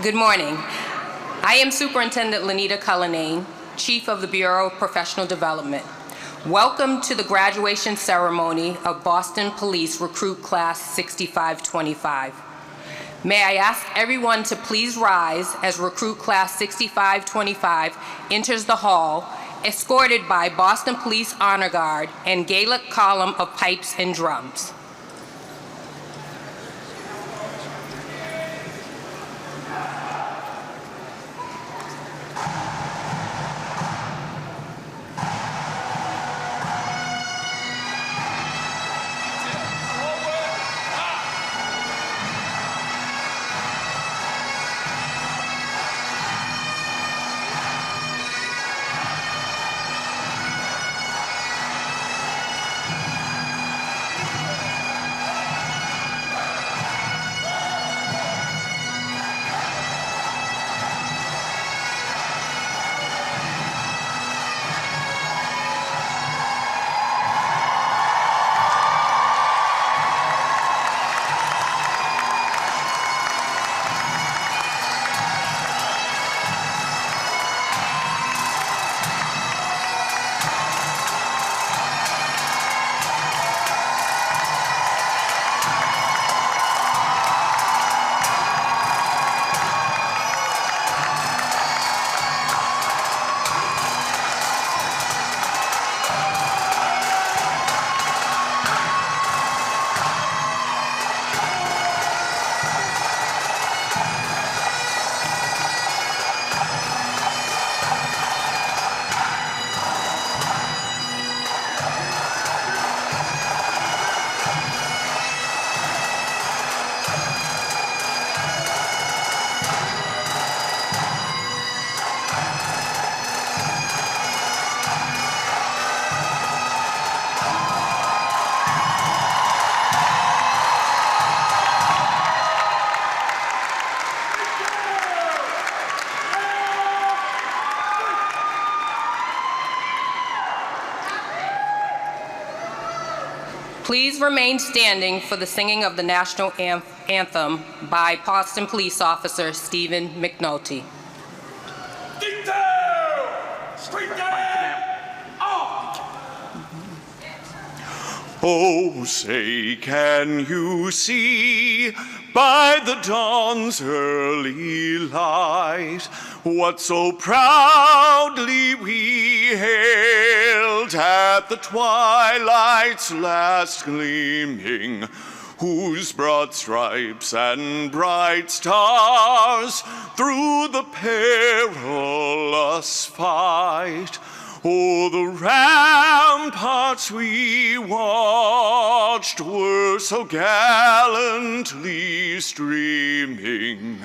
Good morning. I am Superintendent Lenita Cullinane, Chief of the Bureau of Professional Development. Welcome to the graduation ceremony of Boston Police Recruit Class 6525. May I ask everyone to please rise as Recruit Class 6525 enters the hall, escorted by Boston Police Honor Guard and Gaelic column of pipes and drums. Please remain standing for the singing of the national anthem by Boston Police Officer Stephen McNulty. Detail! Straight down! Oh, say, can you see by the dawn's early light what so proudly we hailed at the twilight's last gleaming, whose broad stripes and bright stars through the perilous fight o'er the ramparts we watched were so gallantly streaming,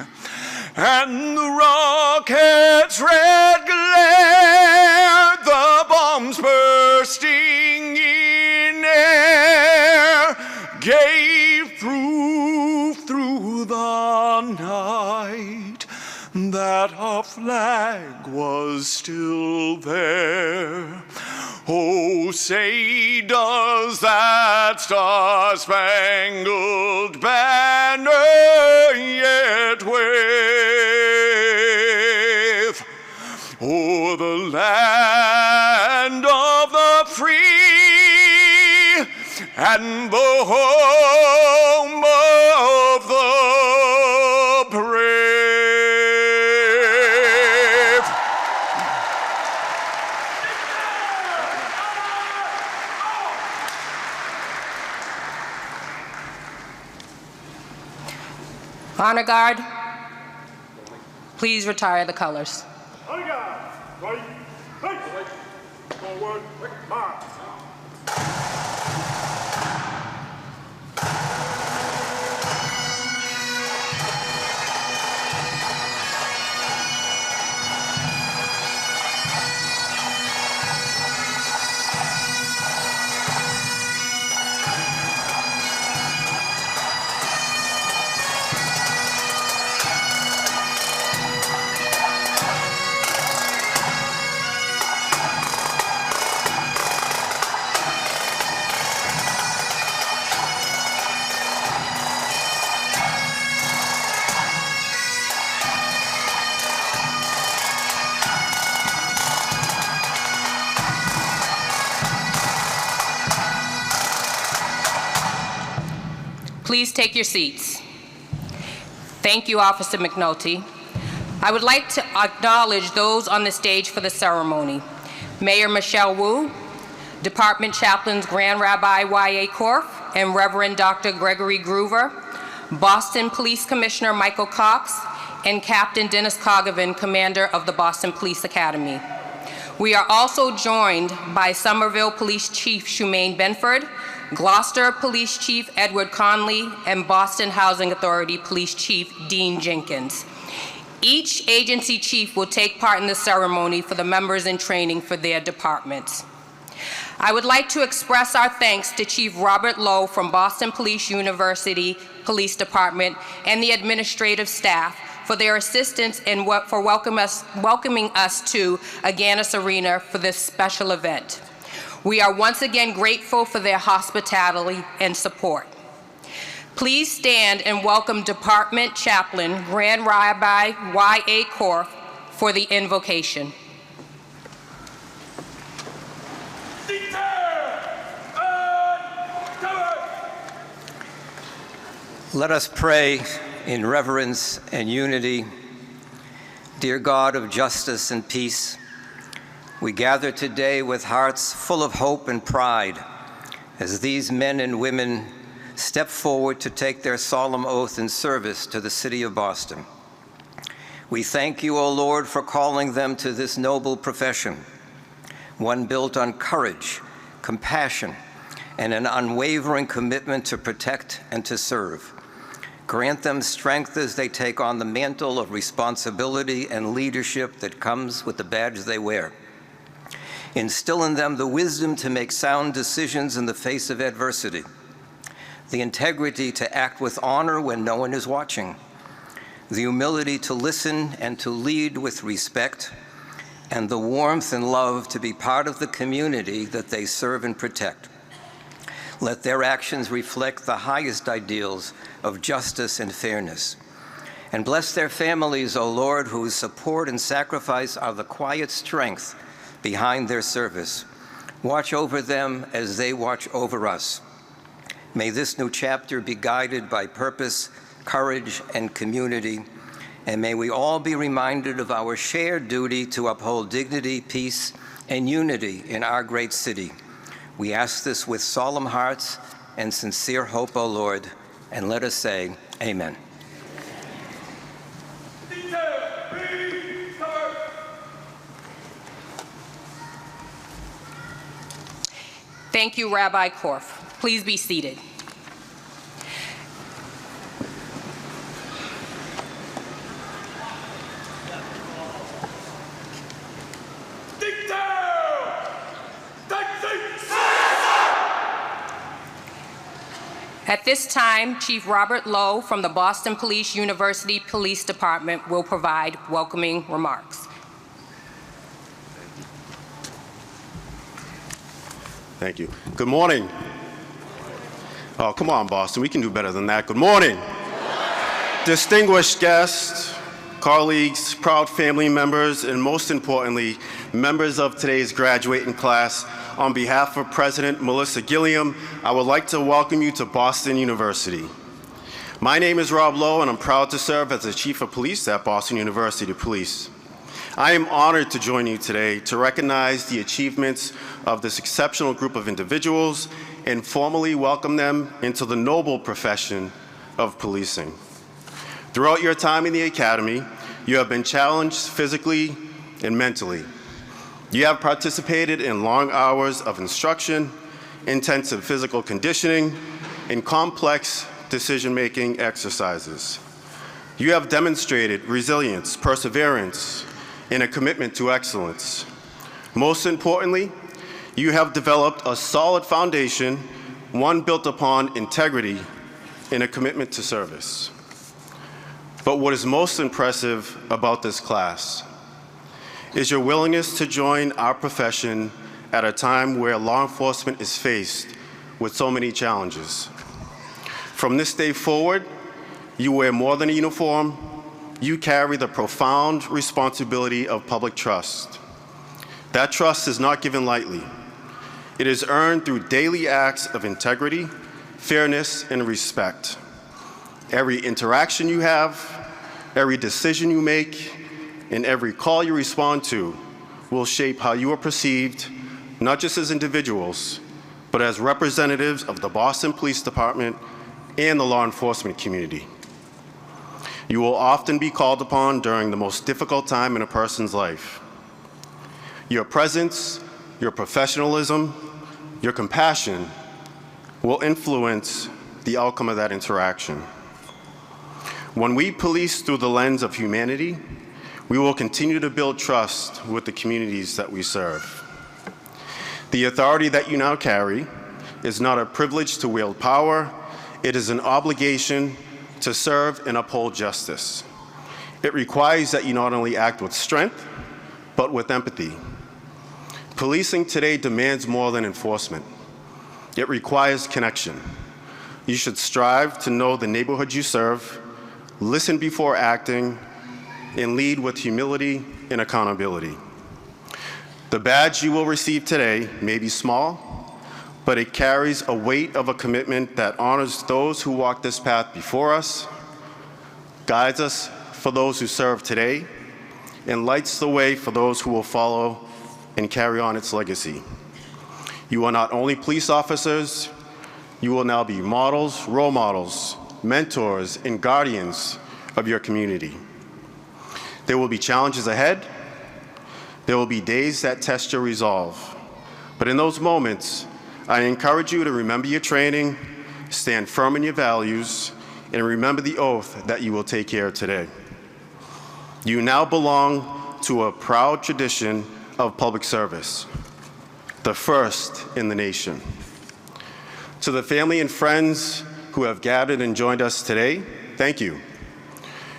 and the rocket's red glare, the bombs bursting in air, gave through the night that our flag was still there. Oh, say, does that star-spangled banner yet wave o'er the land of the free and the home of the brave? Honor Guard, please retire the colors. Honor Guard! Right, right, forward, march. Please take your seats. Thank you, Officer McNulty. I would like to acknowledge those on the stage for the ceremony. Mayor Michelle Wu, Department Chaplains Grand Rabbi Y.A. Korf and Reverend Dr. Gregory Groover, Boston Police Commissioner Michael Cox, and Captain Dennis Cogovan, Commander of the Boston Police Academy. We are also joined by Somerville Police Chief Shumaine Benford, Gloucester Police Chief Edward Conley, and Boston Housing Authority Police Chief Dean Jenkins. Each agency chief will take part in the ceremony for the members in training for their departments. I would like to express our thanks to Chief Robert Lowe from Boston Police University Police Department and the administrative staff for their assistance and for welcoming us to Agganis Arena for this special event. We are once again grateful for their hospitality and support. Please stand and welcome Department Chaplain Grand Rabbi Y.A. Korf for the invocation. Let us pray in reverence and unity. Dear God of justice and peace, we gather today with hearts full of hope and pride as these men and women step forward to take their solemn oath in service to the city of Boston. We thank you, O Lord, for calling them to this noble profession, one built on courage, compassion, and an unwavering commitment to protect and to serve. Grant them strength as they take on the mantle of responsibility and leadership that comes with the badge they wear. Instill in them the wisdom to make sound decisions in the face of adversity, the integrity to act with honor when no one is watching, the humility to listen and to lead with respect, and the warmth and love to be part of the community that they serve and protect. Let their actions reflect the highest ideals of justice and fairness. And bless their families, O Lord, whose support and sacrifice are the quiet strength behind their service. Watch over them as they watch over us. May this new chapter be guided by purpose, courage, and community, and may we all be reminded of our shared duty to uphold dignity, peace, and unity in our great city. We ask this with solemn hearts and sincere hope, O Lord, and let us say, amen. Thank you, Rabbi Korf. Please be seated. At this time, Chief Robert Lowe from the Boston Police University Police Department will provide welcoming remarks. Thank you. Good morning. Oh, come on, Boston. We can do better than that. Good morning. Distinguished guests, colleagues, proud family members, and most importantly, members of today's graduating class, on behalf of President Melissa Gilliam, I would like to welcome you to Boston University. My name is Rob Lowe, and I'm proud to serve as the Chief of Police at Boston University Police. I am honored to join you today to recognize the achievements of this exceptional group of individuals and formally welcome them into the noble profession of policing. Throughout your time in the Academy, you have been challenged physically and mentally. You have participated in long hours of instruction, intensive physical conditioning, and complex decision-making exercises. You have demonstrated resilience, perseverance, and a commitment to excellence. Most importantly, you have developed a solid foundation, one built upon integrity and a commitment to service. But what is most impressive about this class is your willingness to join our profession at a time where law enforcement is faced with so many challenges. From this day forward, you wear more than a uniform. You carry the profound responsibility of public trust. That trust is not given lightly. It is earned through daily acts of integrity, fairness, and respect. Every interaction you have, every decision you make, and every call you respond to will shape how you are perceived, not just as individuals, but as representatives of the Boston Police Department and the law enforcement community. You will often be called upon during the most difficult time in a person's life. Your presence, your professionalism, your compassion will influence the outcome of that interaction. When we police through the lens of humanity, we will continue to build trust with the communities that we serve. The authority that you now carry is not a privilege to wield power, it is an obligation to serve and uphold justice. It requires that you not only act with strength, but with empathy. Policing today demands more than enforcement. It requires connection. You should strive to know the neighborhood you serve, listen before acting, and lead with humility and accountability. The badge you will receive today may be small, but it carries a weight of a commitment that honors those who walked this path before us, guides us for those who serve today, and lights the way for those who will follow and carry on its legacy. You are not only police officers, you will now be models, role models, mentors, and guardians of your community. There will be challenges ahead. There will be days that test your resolve. But in those moments, I encourage you to remember your training, stand firm in your values, and remember the oath that you will take here today. You now belong to a proud tradition of public service, the first in the nation. To the family and friends who have gathered and joined us today, thank you.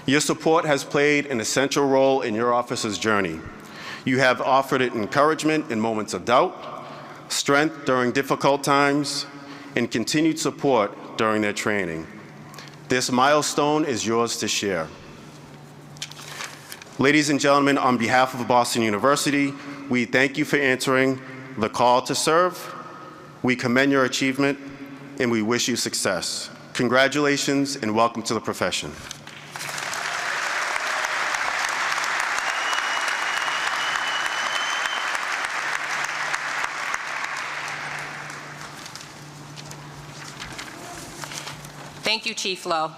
Your support has played an essential role in your office's journey. You have offered it encouragement in moments of doubt, strength during difficult times, and continued support during their training. This milestone is yours to share. Ladies and gentlemen, on behalf of Boston University, we thank you for answering the call to serve. We commend your achievement, and we wish you success. Congratulations, and welcome to the profession. Thank you, Chief Lowe.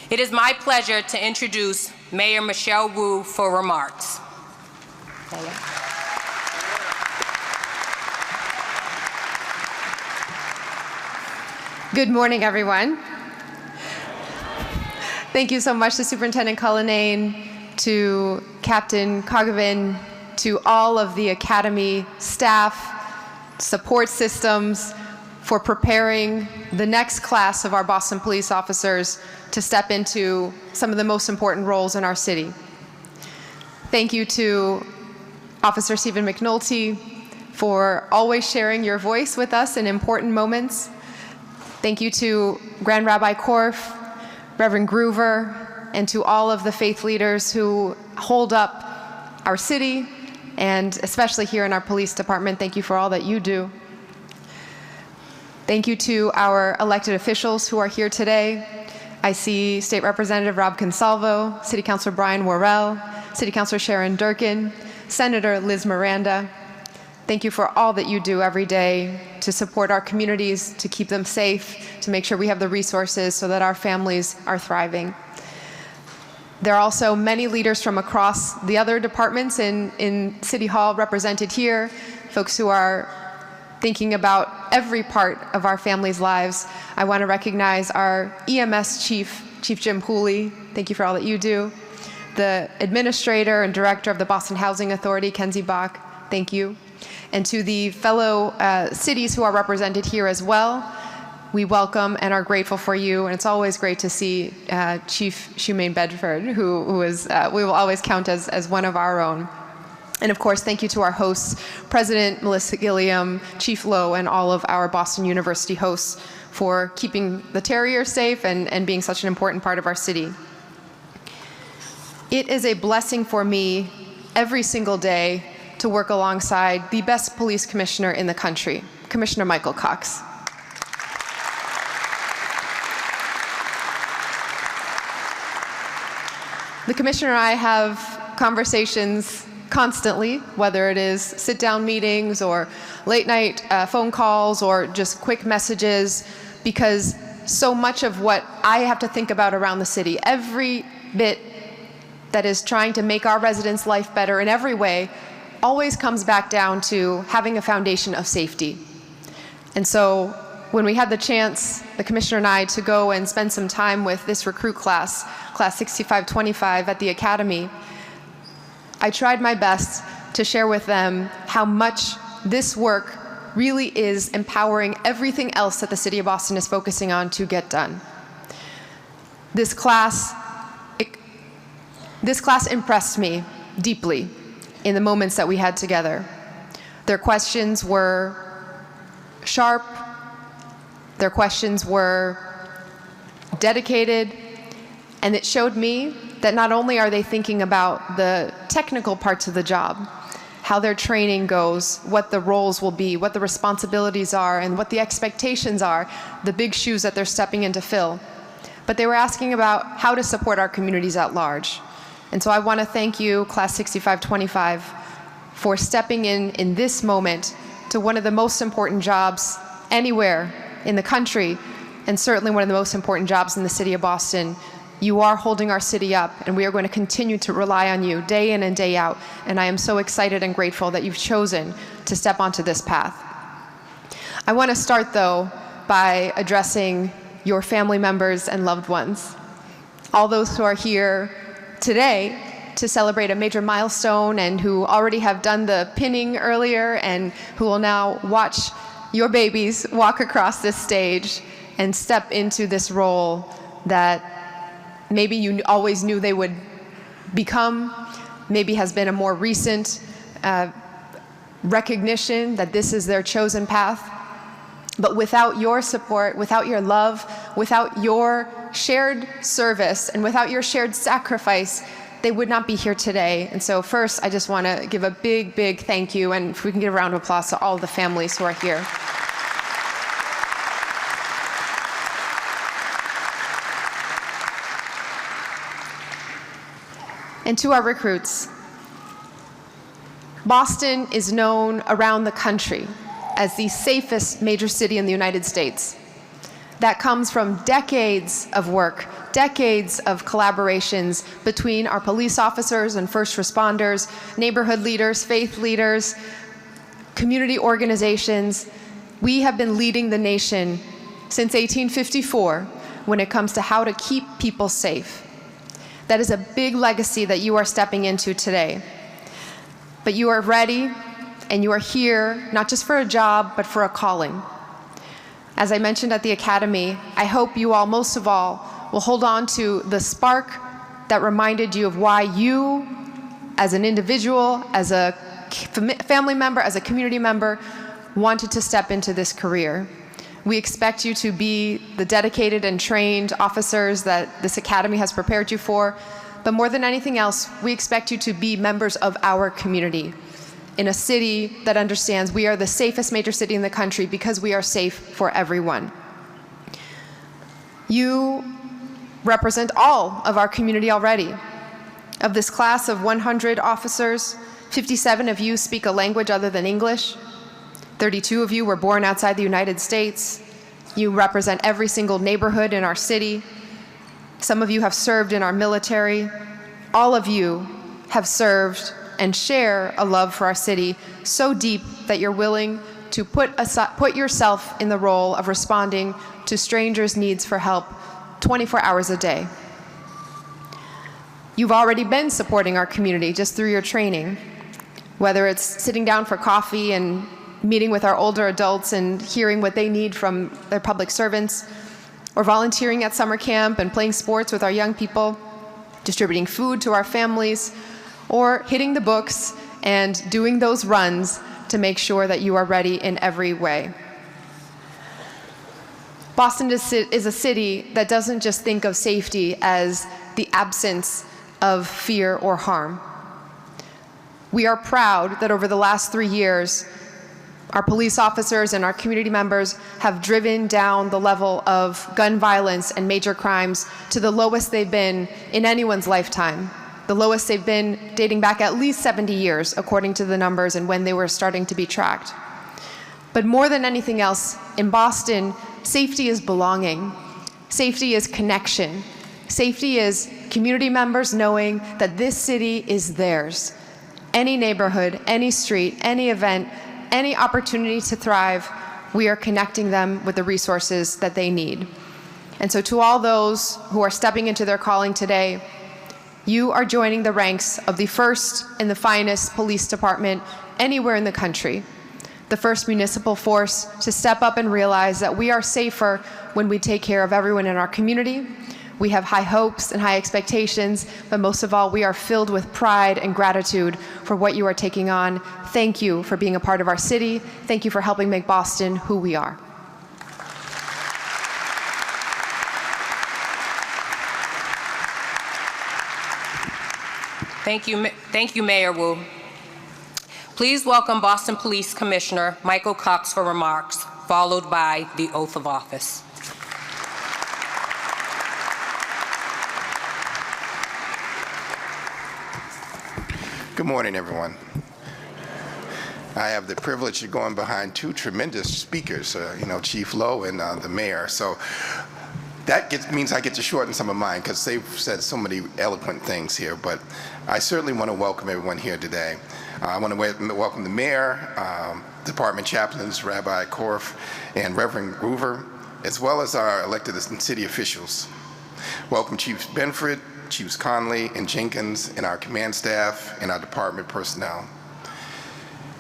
It is my pleasure to introduce Mayor Michelle Wu for remarks. Good morning, everyone. Thank you so much to Superintendent Cullinane, to Captain Kogovin, to all of the Academy staff, support systems, for preparing the next class of our Boston police officers to step into some of the most important roles in our city. Thank you to Officer Stephen McNulty for always sharing your voice with us in important moments. Thank you to Grand Rabbi Korf, Reverend Groover, and to all of the faith leaders who hold up our city, and especially here in our police department. Thank you for all that you do. Thank you to our elected officials who are here today. I see State Representative Rob Consalvo, City Councilor Brian Worrell, City Councilor Sharon Durkin, Senator Liz Miranda. Thank you for all that you do every day to support our communities, to keep them safe, to make sure we have the resources so that our families are thriving. There are also many leaders from across the other departments in City Hall represented here, folks who are thinking about every part of our families' lives. I want to recognize our EMS Chief Jim Hooley. Thank you for all that you do. The Administrator and Director of the Boston Housing Authority, Kenzie Bach, thank you. And to the fellow cities who are represented here as well, we welcome and are grateful for you. And it's always great to see Chief Shumaine Bedford, who is, we will always count as one of our own. And of course, thank you to our hosts, President Melissa Gilliam, Chief Lowe, and all of our Boston University hosts for keeping the Terriers safe and being such an important part of our city. It is a blessing for me every single day to work alongside the best police commissioner in the country, Commissioner Michael Cox. The Commissioner and I have conversations constantly, whether it is sit-down meetings or late-night phone calls or just quick messages, because so much of what I have to think about around the city, every bit that is trying to make our residents' life better in every way, always comes back down to having a foundation of safety. And so when we had the chance, the Commissioner and I, to go and spend some time with this recruit class, Class 6525 at the Academy, I tried my best to share with them how much this work really is empowering everything else that the City of Boston is focusing on to get done. This class impressed me deeply in the moments that we had together. Their questions were sharp, their questions were dedicated, and it showed me that not only are they thinking about the technical parts of the job, how their training goes, what the roles will be, what the responsibilities are, and what the expectations are, the big shoes that they're stepping in to fill, but they were asking about how to support our communities at large. And so I want to thank you, Class 6525, for stepping in this moment to one of the most important jobs anywhere in the country, and certainly one of the most important jobs in the City of Boston. You are holding our city up, and we are going to continue to rely on you day in and day out, and I am so excited and grateful that you've chosen to step onto this path. I want to start, though, by addressing your family members and loved ones, all those who are here today to celebrate a major milestone and who already have done the pinning earlier and who will now watch your babies walk across this stage and step into this role that maybe you always knew they would become, maybe has been a more recent recognition that this is their chosen path. But without your support, without your love, without your shared service, and without your shared sacrifice, they would not be here today. And so first, I just want to give a big, big thank you, and if we can give a round of applause to all of the families who are here. And to our recruits, Boston is known around the country as the safest major city in the United States. That comes from decades of work, decades of collaborations between our police officers and first responders, neighborhood leaders, faith leaders, community organizations. We have been leading the nation since 1854 when it comes to how to keep people safe. That is a big legacy that you are stepping into today. But you are ready, and you are here not just for a job, but for a calling. As I mentioned at the Academy, I hope you all, most of all, will hold on to the spark that reminded you of why you, as an individual, as a family member, as a community member, wanted to step into this career. We expect you to be the dedicated and trained officers that this Academy has prepared you for, but more than anything else, we expect you to be members of our community, in a city that understands we are the safest major city in the country because we are safe for everyone. You represent all of our community already. Of this class of 100 officers, 57 of you speak a language other than English. 32 of you were born outside the United States. You represent every single neighborhood in our city. Some of you have served in our military. All of you have served and share a love for our city so deep that you're willing to put yourself in the role of responding to strangers' needs for help 24 hours a day. You've already been supporting our community just through your training, whether it's sitting down for coffee and meeting with our older adults and hearing what they need from their public servants, or volunteering at summer camp and playing sports with our young people, distributing food to our families, or hitting the books and doing those runs to make sure that you are ready in every way. Boston is a city that doesn't just think of safety as the absence of fear or harm. We are proud that over the last 3 years, Our police officers and our community members have driven down the level of gun violence and major crimes to the lowest they've been in anyone's lifetime. The lowest they've been dating back at least 70 years, according to the numbers and when they were starting to be tracked. But more than anything else, in Boston, safety is belonging. Safety is connection. Safety is community members knowing that this city is theirs. Any neighborhood, any street, any event, any opportunity to thrive, we are connecting them with the resources that they need. And so to all those who are stepping into their calling today, you are joining the ranks of the first and the finest police department anywhere in the country. The first municipal force to step up and realize that we are safer when we take care of everyone in our community. We have high hopes and high expectations, but most of all, we are filled with pride and gratitude for what you are taking on. Thank you for being a part of our city. Thank you for helping make Boston who we are. Thank you, Mayor Wu. Please welcome Boston Police Commissioner Michael Cox for remarks, followed by the oath of office. Good morning, everyone. I have the privilege of going behind two tremendous speakers, Chief Lowe and the mayor. So that means I get to shorten some of mine because they've said so many eloquent things here. But I certainly want to welcome everyone here today. I want to welcome the mayor, department chaplains, Rabbi Korf and Reverend Groover, as well as our elected city officials. Welcome Chiefs Benford, Chiefs Conley and Jenkins, and our command staff and our department personnel.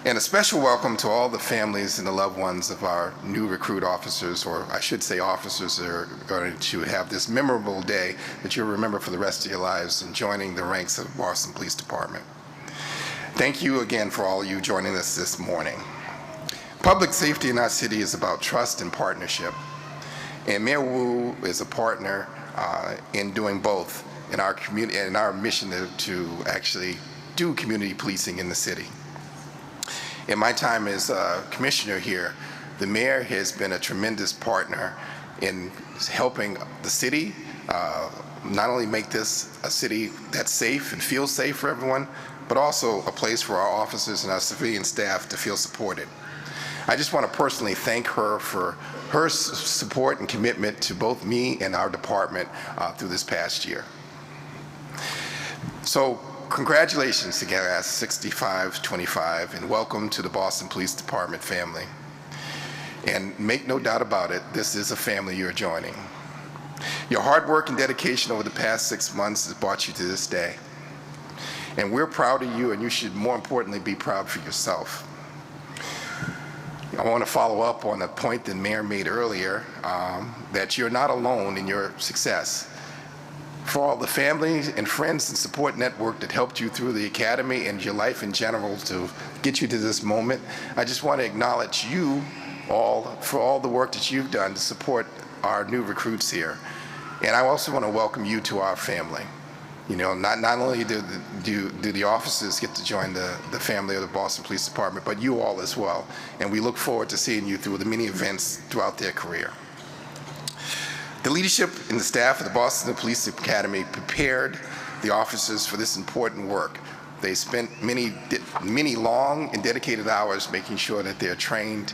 And a special welcome to all the families and the loved ones of our new recruit officers, or I should say officers that are going to have this memorable day that you'll remember for the rest of your lives in joining the ranks of Boston Police Department. Thank you again for all of you joining us this morning. Public safety in our city is about trust and partnership. And Mayor Wu is a partner in doing both in our community and our mission to actually do community policing in the city. In my time as commissioner here, the mayor has been a tremendous partner in helping the city not only make this a city that's safe and feels safe for everyone, but also a place for our officers and our civilian staff to feel supported. I just want to personally thank her for her support and commitment to both me and our department through this past year. So congratulations to Agganis 6525 and welcome to the Boston Police Department family. And make no doubt about it, this is a family you're joining. Your hard work and dedication over the past 6 months has brought you to this day. And we're proud of you, and you should more importantly be proud for yourself. I want to follow up on a point that Mayor made earlier, that you're not alone in your success. For all the families and friends and support network that helped you through the academy and your life in general to get you to this moment, I just want to acknowledge you all for all the work that you've done to support our new recruits here. And I also want to welcome you to our family. You know, not only do the officers get to join the family of the Boston Police Department, but you all as well. And we look forward to seeing you through the many events throughout their career. The leadership and the staff of the Boston Police Academy prepared the officers for this important work. They spent many long and dedicated hours making sure that they're trained,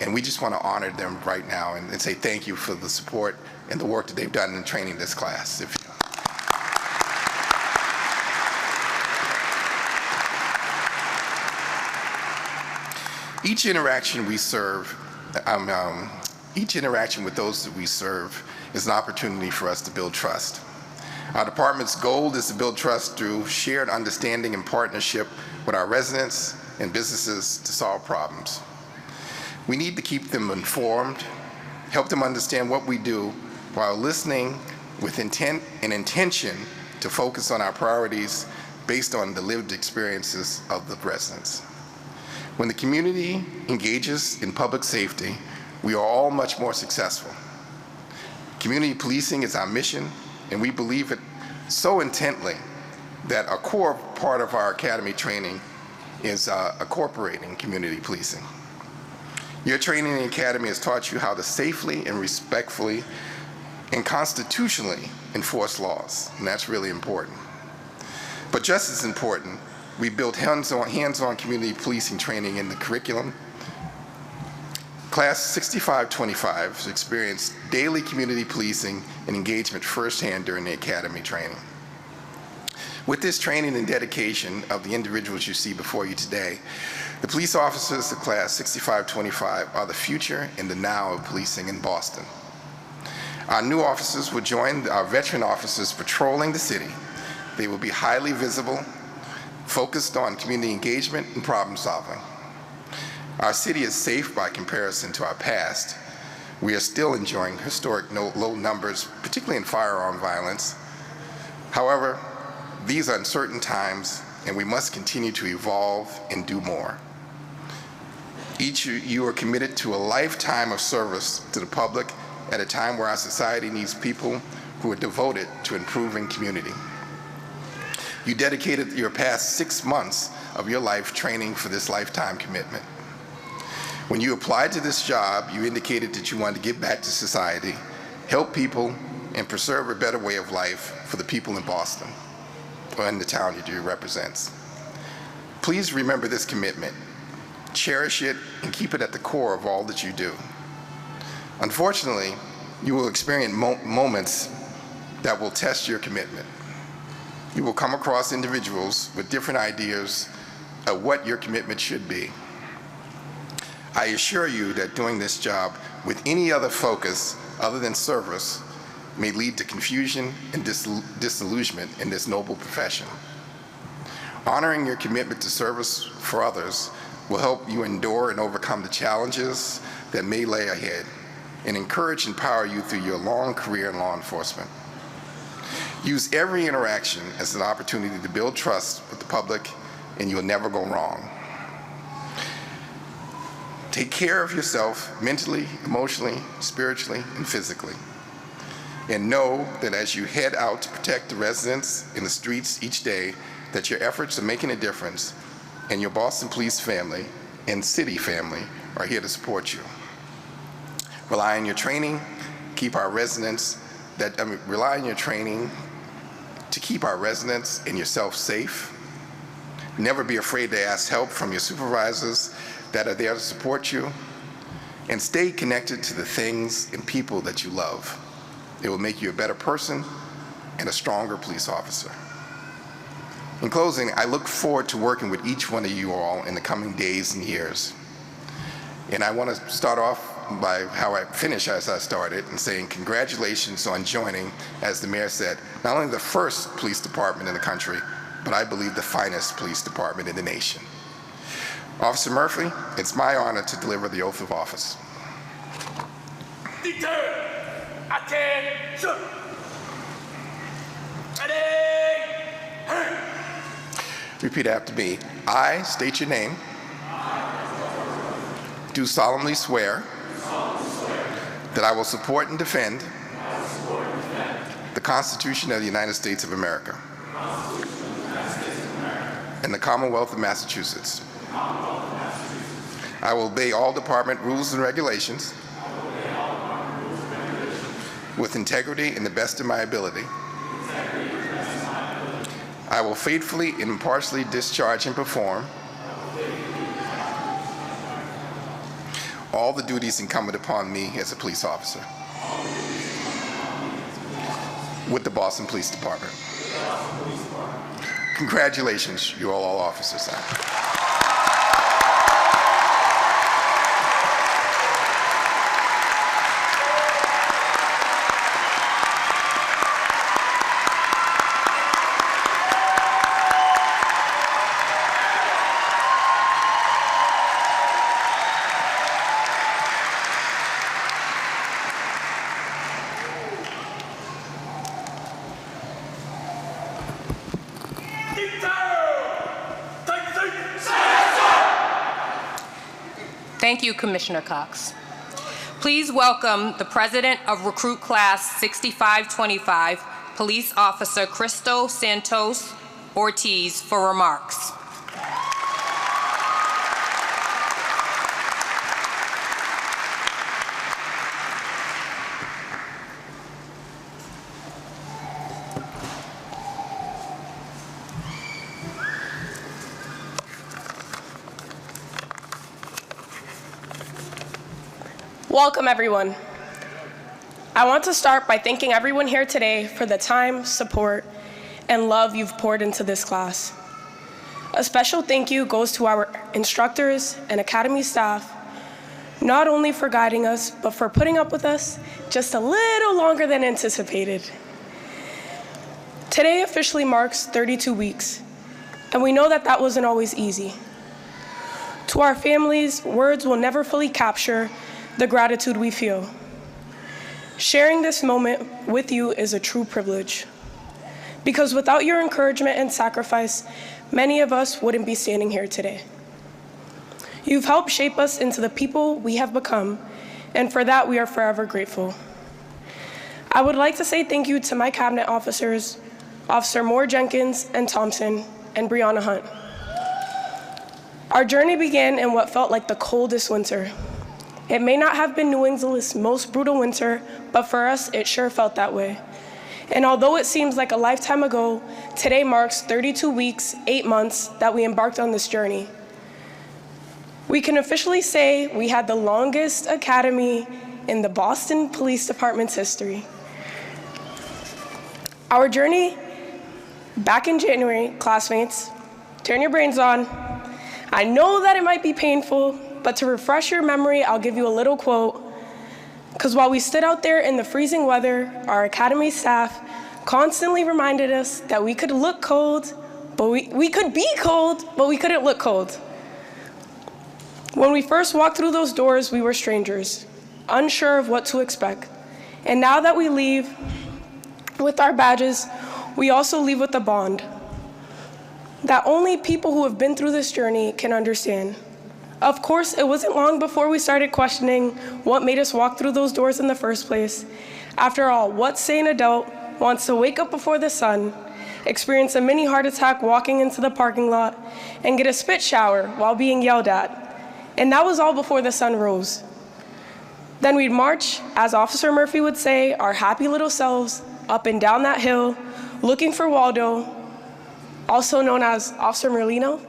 and we just want to honor them right now and say thank you for the support and the work that they've done in training this class. Each interaction with those that we serve is an opportunity for us to build trust. Our department's goal is to build trust through shared understanding and partnership with our residents and businesses to solve problems. We need to keep them informed, help them understand what we do while listening with intent and intention to focus on our priorities based on the lived experiences of the residents. When the community engages in public safety, we are all much more successful. Community policing is our mission, and we believe it so intently that a core part of our academy training is incorporating community policing. Your training in the academy has taught you how to safely and respectfully and constitutionally enforce laws, and that's really important. But just as important, we built hands-on community policing training in the curriculum. Class 6525 has experienced daily community policing and engagement firsthand during the academy training. With this training and dedication of the individuals you see before you today, the police officers of Class 6525 are the future and the now of policing in Boston. Our new officers will join our veteran officers patrolling the city. They will be highly visible, focused on community engagement and problem solving. Our city is safe by comparison to our past. We are still enjoying historic low numbers, particularly in firearm violence. However, these are uncertain times, and we must continue to evolve and do more. Each of you are committed to a lifetime of service to the public at a time where our society needs people who are devoted to improving community. You dedicated your past 6 months of your life training for this lifetime commitment. When you applied to this job, you indicated that you wanted to give back to society, help people, and preserve a better way of life for the people in Boston, or in the town you do represents. Please remember this commitment, cherish it, and keep it at the core of all that you do. Unfortunately, you will experience moments that will test your commitment. You will come across individuals with different ideas of what your commitment should be. I assure you that doing this job with any other focus other than service may lead to confusion and disillusionment in this noble profession. Honoring your commitment to service for others will help you endure and overcome the challenges that may lay ahead and encourage and empower you through your long career in law enforcement. Use every interaction as an opportunity to build trust with the public, and you'll never go wrong. Take care of yourself mentally, emotionally, spiritually, and physically. And know that as you head out to protect the residents in the streets each day, that your efforts are making a difference, and your Boston Police family and city family are here to support you. Rely on your training, keep our residents, rely on your training to keep our residents and yourself safe. Never be afraid to ask help from your supervisors that are there to support you, and stay connected to the things and people that you love. It will make you a better person and a stronger police officer. In closing, I look forward to working with each one of you all in the coming days and years. And I want to start off by how I finish as I started, and saying congratulations on joining, as the mayor said, not only the first police department in the country, but I believe the finest police department in the nation. Officer Murphy, it's my honor to deliver the oath of office. Attention! Ready? Repeat after me. I state your name. Do solemnly swear that I will support and defend the Constitution of the United States of America and the Commonwealth of Massachusetts. I will obey all department rules and regulations with integrity and the best of my ability. I will faithfully and impartially discharge and perform all the duties incumbent upon me as a police officer with the Boston Police Department. Congratulations, you all officers. Thank you, Commissioner Cox. Please welcome the President of Recruit Class 6525, Police Officer Cristo Santos Ortiz, for remarks. Welcome, everyone. I want to start by thanking everyone here today for the time, support, and love you've poured into this class. A special thank you goes to our instructors and Academy staff, not only for guiding us, but for putting up with us just a little longer than anticipated. Today officially marks 32 weeks, and we know that that wasn't always easy. To our families, words will never fully capture the gratitude we feel. Sharing this moment with you is a true privilege, because without your encouragement and sacrifice, many of us wouldn't be standing here today. You've helped shape us into the people we have become, and for that we are forever grateful. I would like to say thank you to my cabinet officers, Officer Moore Jenkins and Thompson, and Brianna Hunt. Our journey began in what felt like the coldest winter. It may not have been New England's most brutal winter, but for us, it sure felt that way. And although it seems like a lifetime ago, today marks 32 weeks, 8 months that we embarked on this journey. We can officially say we had the longest academy in the Boston Police Department's history. Our journey back in January, classmates, turn your brains on. I know that it might be painful, but to refresh your memory, I'll give you a little quote. Because while we stood out there in the freezing weather, our academy staff constantly reminded us that we could look cold, but we could be cold, but we couldn't look cold. When we first walked through those doors, we were strangers, unsure of what to expect. And now that we leave with our badges, we also leave with a bond that only people who have been through this journey can understand. Of course, it wasn't long before we started questioning what made us walk through those doors in the first place. After all, what sane adult wants to wake up before the sun, experience a mini heart attack walking into the parking lot, and get a spit shower while being yelled at? And that was all before the sun rose. Then we'd march, as Officer Murphy would say, our happy little selves up and down that hill, looking for Waldo, also known as Officer Merlino.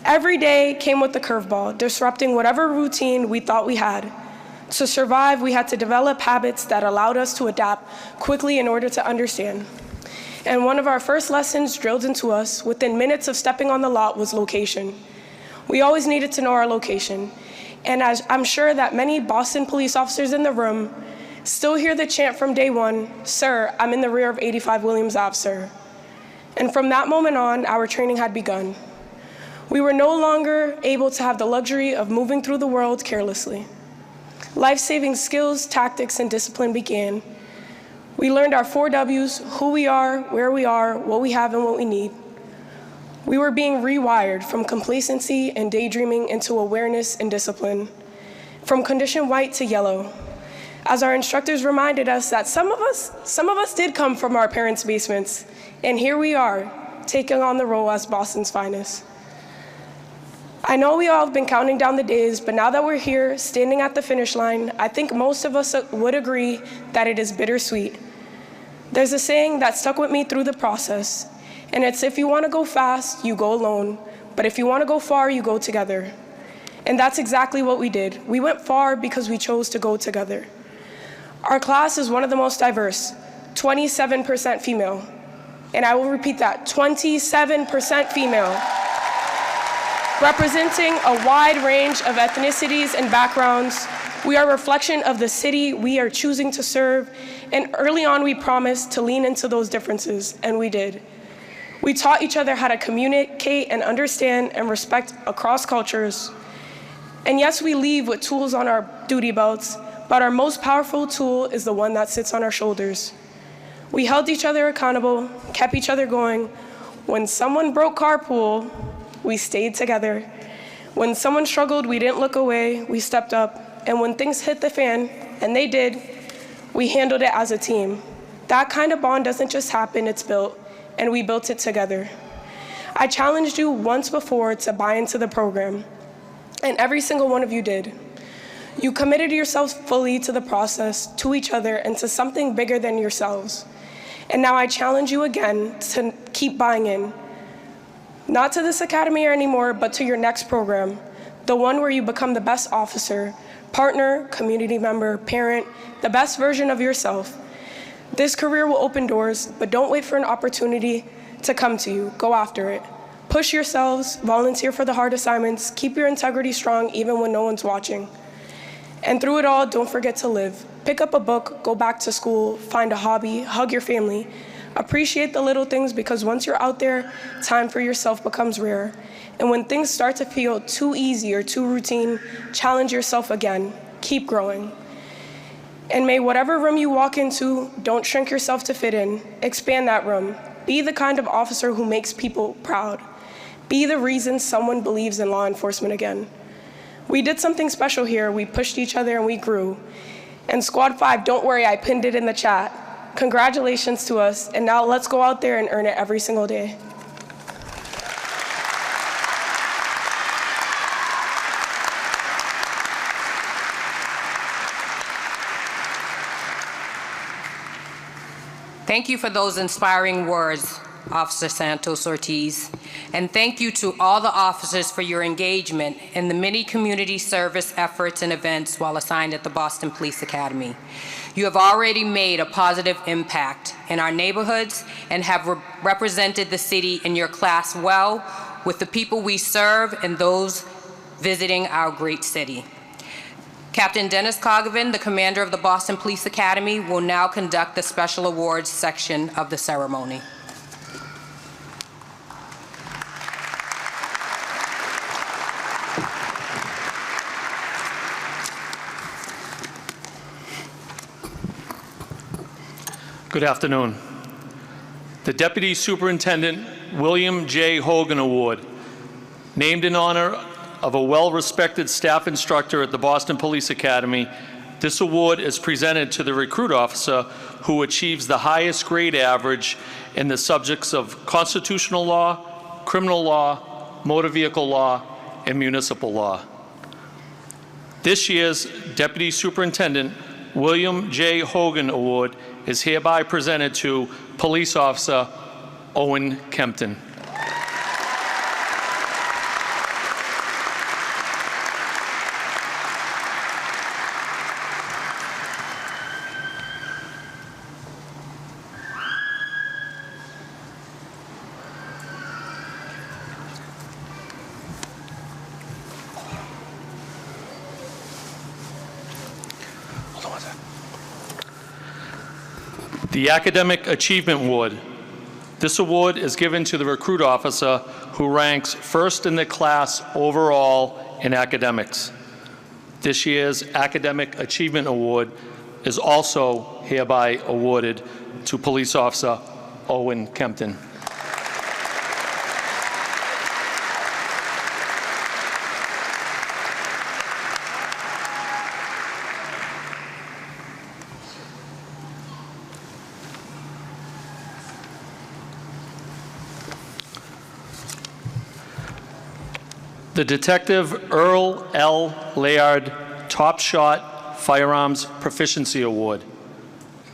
Every day came with the curveball, disrupting whatever routine we thought we had. To survive, we had to develop habits that allowed us to adapt quickly in order to understand. And one of our first lessons drilled into us within minutes of stepping on the lot was location. We always needed to know our location. And as I'm sure that many Boston police officers in the room still hear the chant from day one, "Sir, I'm in the rear of 85 Williams Ave, sir." And from that moment on, our training had begun. We were no longer able to have the luxury of moving through the world carelessly. Life-saving skills, tactics, and discipline began. We learned our 4 W's, who we are, where we are, what we have, and what we need. We were being rewired from complacency and daydreaming into awareness and discipline, from condition white to yellow. As our instructors reminded us that some of us did come from our parents' basements, and here we are, taking on the role as Boston's finest. I know we all have been counting down the days, but now that we're here, standing at the finish line, I think most of us would agree that it is bittersweet. There's a saying that stuck with me through the process, and it's if you want to go fast, you go alone, but if you want to go far, you go together. And that's exactly what we did. We went far because we chose to go together. Our class is one of the most diverse, 27% female. And I will repeat that, 27% female. Representing a wide range of ethnicities and backgrounds, we are a reflection of the city we are choosing to serve, and early on we promised to lean into those differences, and we did. We taught each other how to communicate and understand and respect across cultures. And yes, we leave with tools on our duty belts, but our most powerful tool is the one that sits on our shoulders. We held each other accountable, kept each other going. When someone broke carpool, we stayed together. When someone struggled, we didn't look away, we stepped up. And when things hit the fan, and they did, we handled it as a team. That kind of bond doesn't just happen, it's built, and we built it together. I challenged you once before to buy into the program, and every single one of you did. You committed yourselves fully to the process, to each other, and to something bigger than yourselves. And now I challenge you again to keep buying in. Not to this academy anymore, but to your next program. the one where you become the best officer, partner, community member, parent, the best version of yourself. This career will open doors, but don't wait for an opportunity to come to you. Go after it. Push yourselves, volunteer for the hard assignments, keep your integrity strong even when no one's watching. And through it all, don't forget to live. Pick up a book, go back to school, find a hobby, hug your family. Appreciate the little things, because once you're out there, time for yourself becomes rare. And when things start to feel too easy or too routine, challenge yourself again. Keep growing. And may whatever room you walk into, don't shrink yourself to fit in. Expand that room. Be the kind of officer who makes people proud. Be the reason someone believes in law enforcement again. We did something special here. We pushed each other and we grew. And Squad 5, don't worry, I pinned it in the chat. Congratulations to us, and now let's go out there and earn it every single day. Thank you for those inspiring words, Officer Santos Ortiz. And thank you to all the officers for your engagement in the many community service efforts and events while assigned at the Boston Police Academy. You have already made a positive impact in our neighborhoods and have represented the city in your class well with the people we serve and those visiting our great city. Captain Dennis Cogovan, the commander of the Boston Police Academy, will now conduct the special awards section of the ceremony. Good afternoon. The Deputy Superintendent William J. Hogan Award, named in honor of a well-respected staff instructor at the Boston Police Academy. This award is presented to the recruit officer who achieves the highest grade average in the subjects of constitutional law, criminal law, motor vehicle law, and municipal law. This year's Deputy Superintendent William J. Hogan Award is hereby presented to Police Officer Owen Kempton. The Academic Achievement Award. This award is given to the recruit officer who ranks first in the class overall in academics. This year's Academic Achievement Award is also hereby awarded to Police Officer Owen Kempton. The Detective Earl L. Layard Top Shot Firearms Proficiency Award.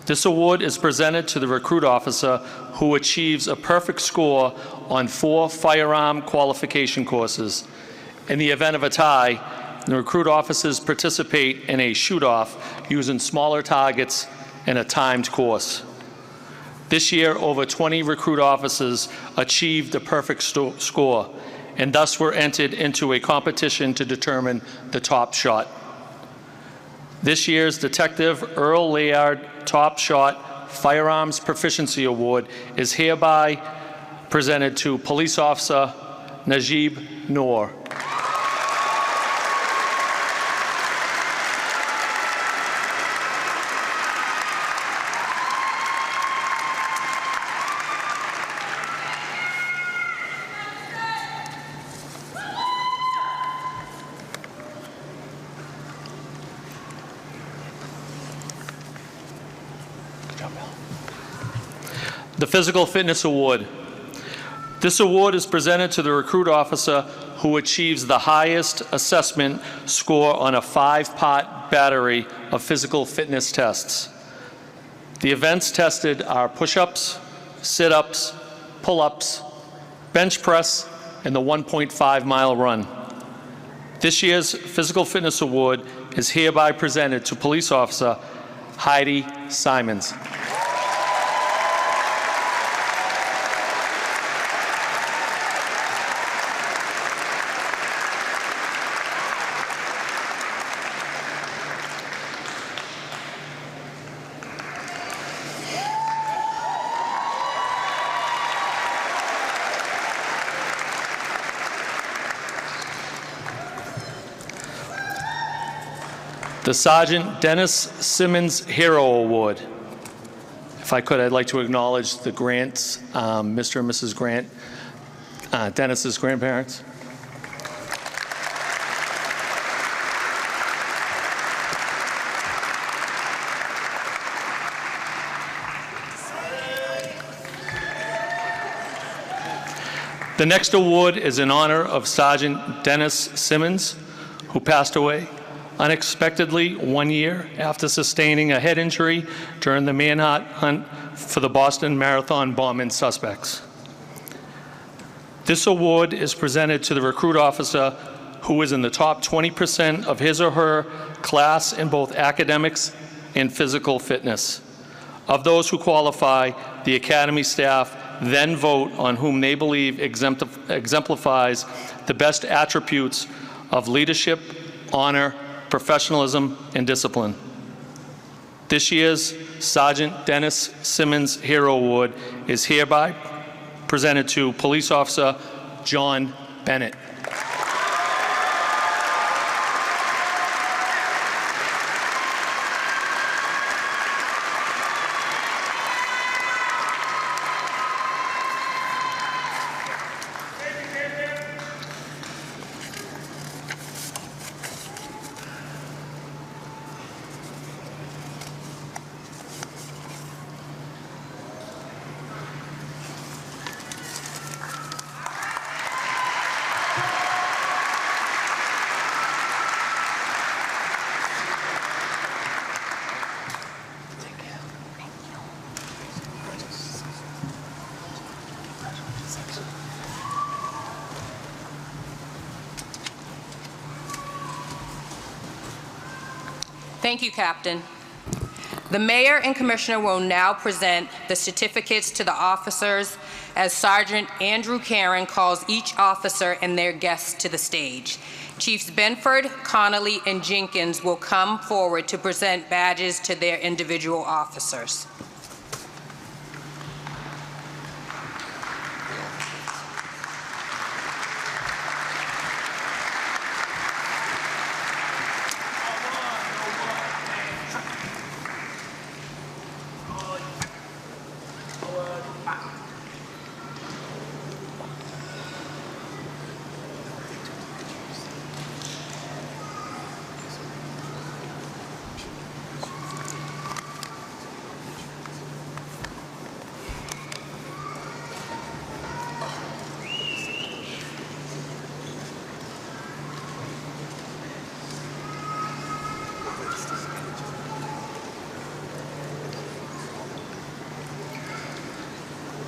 This award is presented to the recruit officer who achieves a perfect score on 4 firearm qualification courses. In the event of a tie, the recruit officers participate in a shoot-off using smaller targets in a timed course. This year, over 20 recruit officers achieved a perfect score, and thus were entered into a competition to determine the top shot. This year's Detective Earl Layard Top Shot Firearms Proficiency Award is hereby presented to Police Officer Najib Noor. The Physical Fitness Award. This award is presented to the recruit officer who achieves the highest assessment score on a 5-part battery of physical fitness tests. The events tested are push-ups, sit-ups, pull-ups, bench press, and the 1.5-mile run. This year's Physical Fitness Award is hereby presented to Police Officer Heidi Simons. The Sergeant Dennis Simmons Hero Award. If I could, I'd like to acknowledge the Grants, Mr. and Mrs. Grant, Dennis's grandparents. The next award is in honor of Sergeant Dennis Simmons, who passed away unexpectedly 1 year after sustaining a head injury during the manhunt for the Boston Marathon bombing suspects. This award is presented to the recruit officer who is in the top 20% of his or her class in both academics and physical fitness. Of those who qualify, the Academy staff then vote on whom they believe exemplifies the best attributes of leadership, honor, professionalism, and discipline. This year's Sergeant Dennis Simmons Hero Award is hereby presented to Police Officer John Bennett. Thank you, Captain. The Mayor and Commissioner will now present the certificates to the officers as Sergeant Andrew Caron calls each officer and their guests to the stage. Chiefs Benford, Connolly, and Jenkins will come forward to present badges to their individual officers.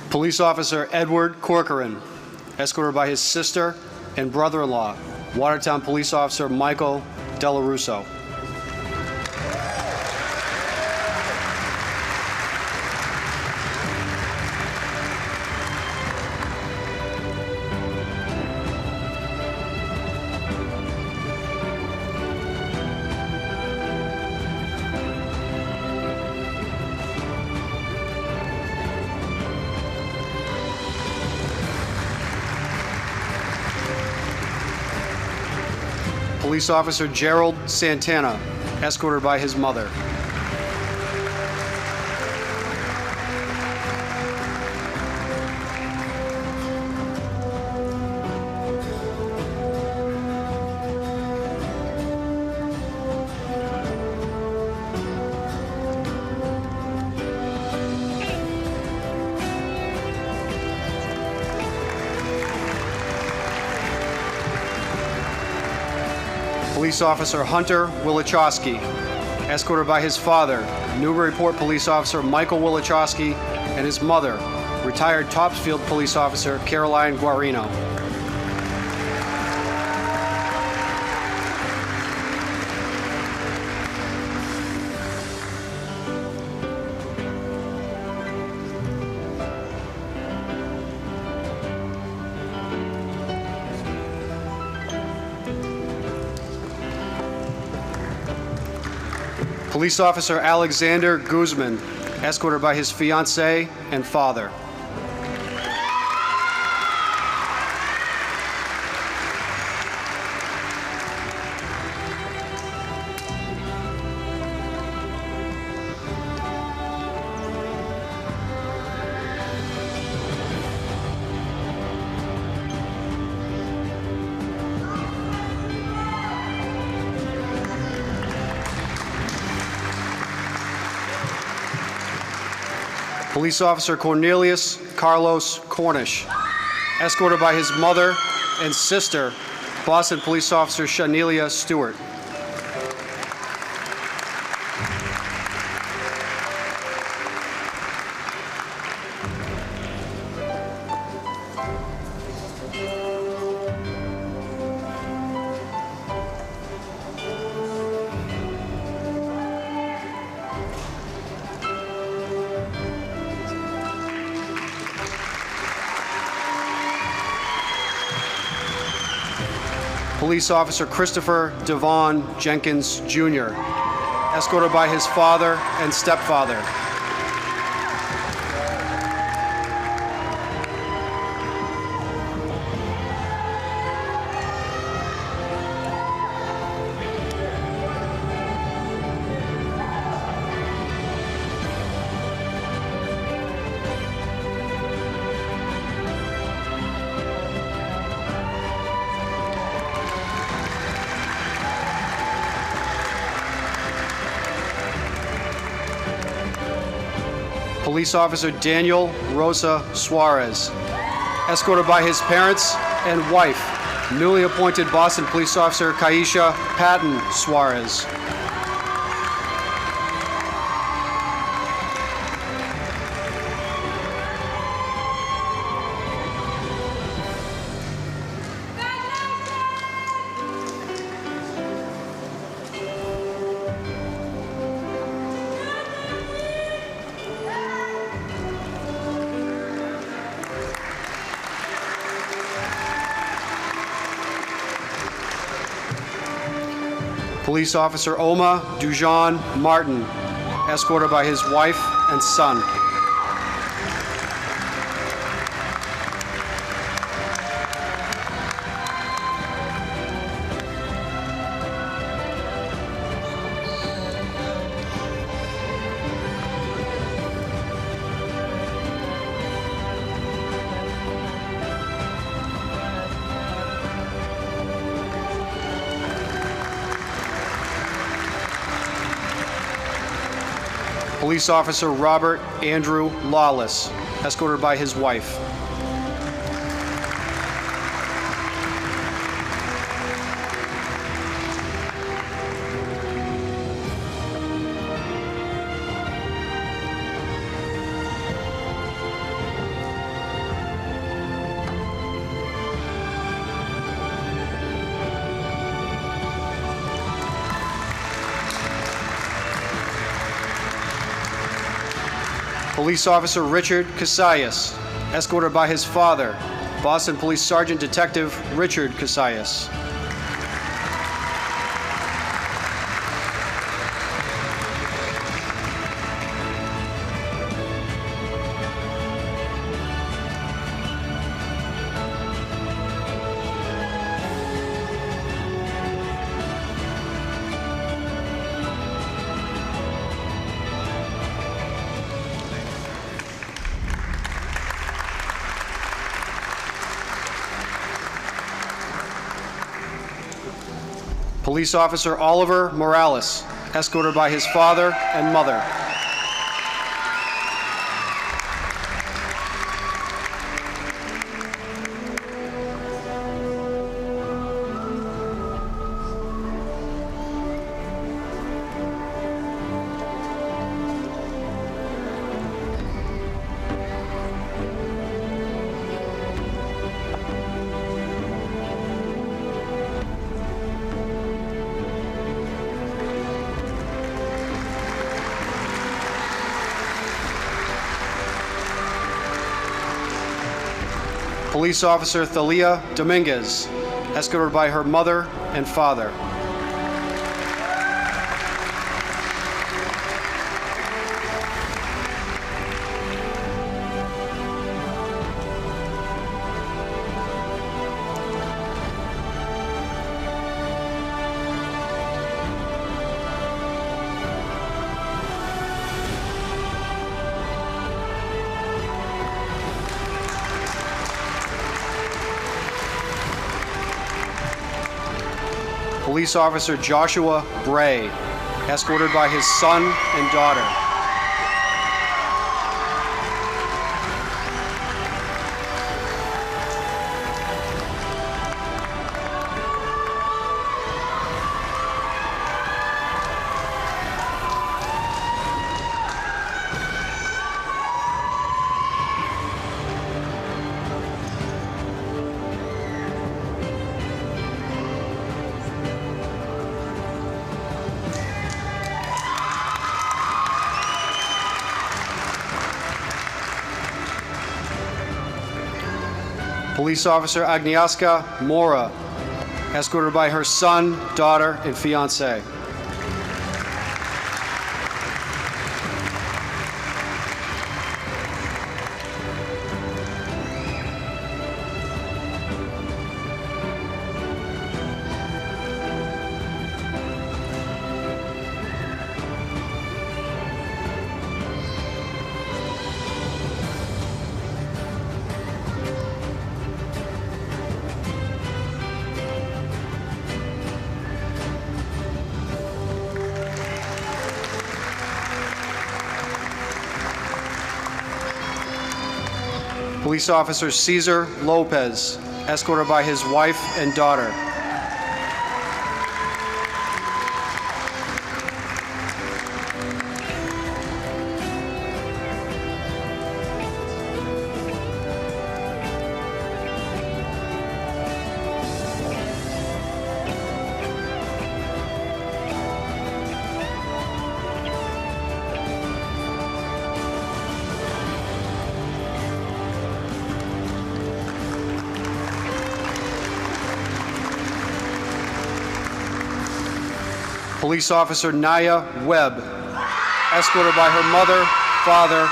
Police Officer Edward Corcoran, escorted by his sister and brother-in-law, Watertown Police Officer Michael Delarusso. Police Officer Gerald Santana, escorted by his mother. Police Officer Hunter Wilichowski, escorted by his father, Newburyport Police Officer Michael Wilichowski, and his mother, retired Topsfield Police Officer Caroline Guarino. Police Officer Alexander Guzman, escorted by his fiancée and father. Police Officer Cornelius Carlos Cornish, escorted by his mother and sister, Boston Police Officer Shanelia Stewart. Police Officer Christopher Devon Jenkins, Jr., escorted by his father and stepfather. Police Officer Daniel Rosa Suarez, escorted by his parents and wife, newly appointed Boston Police Officer Kaisha Patton Suarez. Police Officer Oma Dujan Martin, escorted by his wife and son. Police Officer Robert Andrew Lawless, escorted by his wife. Police Officer Richard Casillas, escorted by his father, Boston Police Sergeant Detective Richard Casillas. Police Officer Oliver Morales, escorted by his father and mother. Police Officer Thalia Dominguez, escorted by her mother and father. Police Officer Joshua Bray, escorted by his son and daughter. Police Officer Agnieszka Mora, escorted by her son, daughter, and fiancé. Police Officer Cesar Lopez, escorted by his wife and daughter. Police Officer Naya Webb, escorted by her mother, father,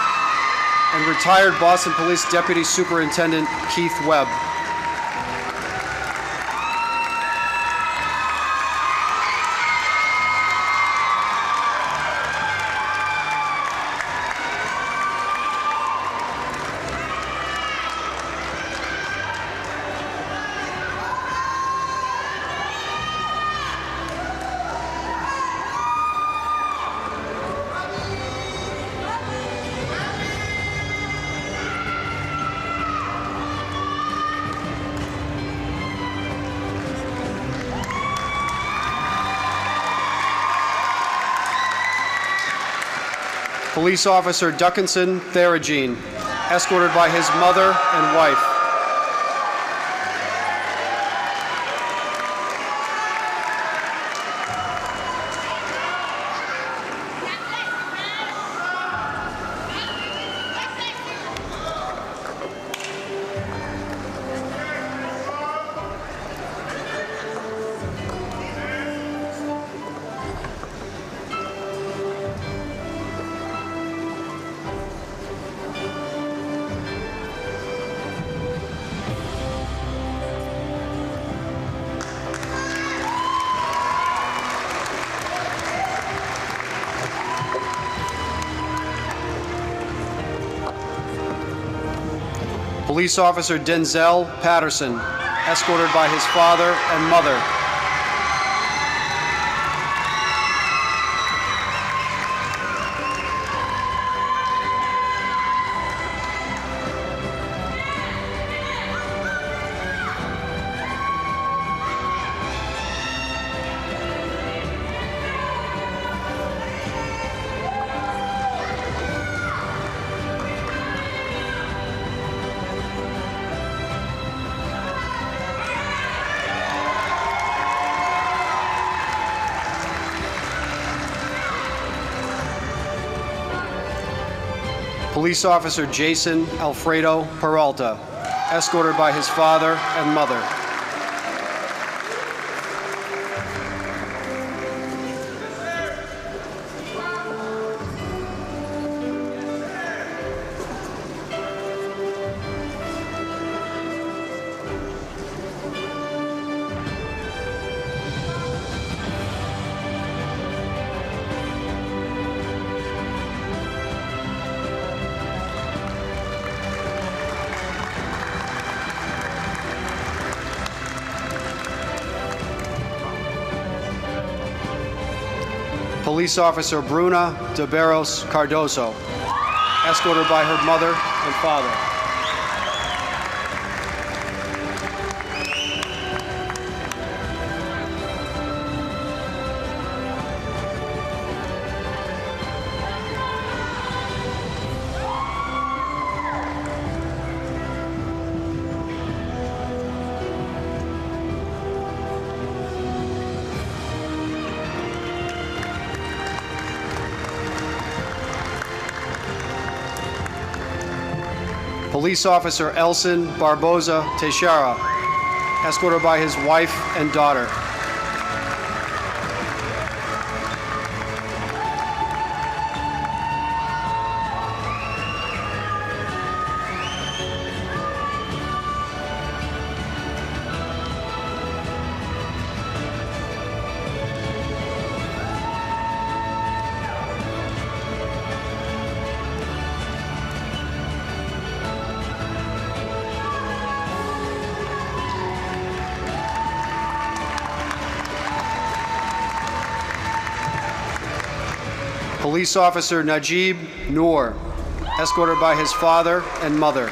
and retired Boston Police Deputy Superintendent Keith Webb. Police Officer Duckinson Theragine, escorted by his mother and wife. Police Officer Denzel Patterson, escorted by his father and mother. Police Officer Jason Alfredo Peralta, escorted by his father and mother. Police Officer Bruna de Barros Cardoso, escorted by her mother and father. Police Officer Elson Barboza Teixeira, escorted by his wife and daughter. Police Officer Najib Noor, escorted by his father and mother.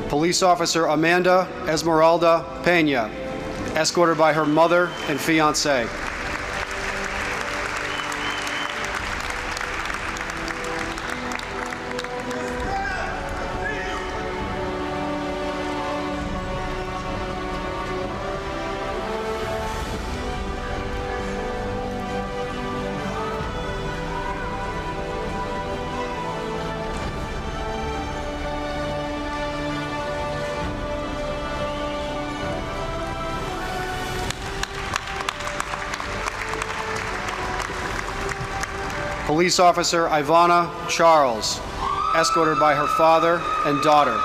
Police Officer Amanda Esmeralda Pena, escorted by her mother and fiancé. Police Officer Ivana Charles, escorted by her father and daughter.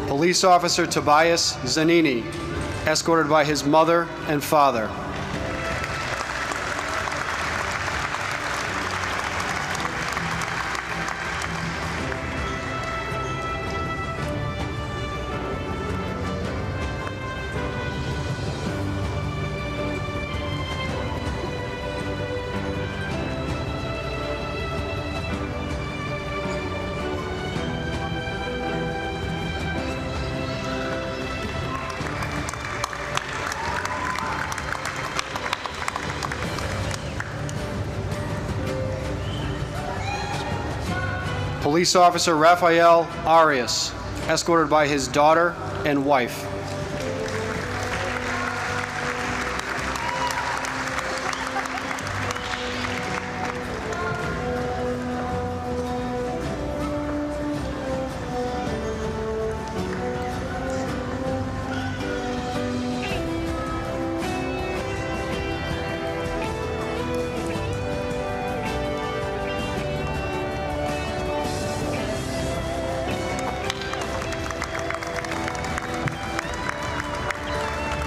Police Officer Tobias Zanini, escorted by his mother and father. Police Officer Rafael Arias, escorted by his daughter and wife.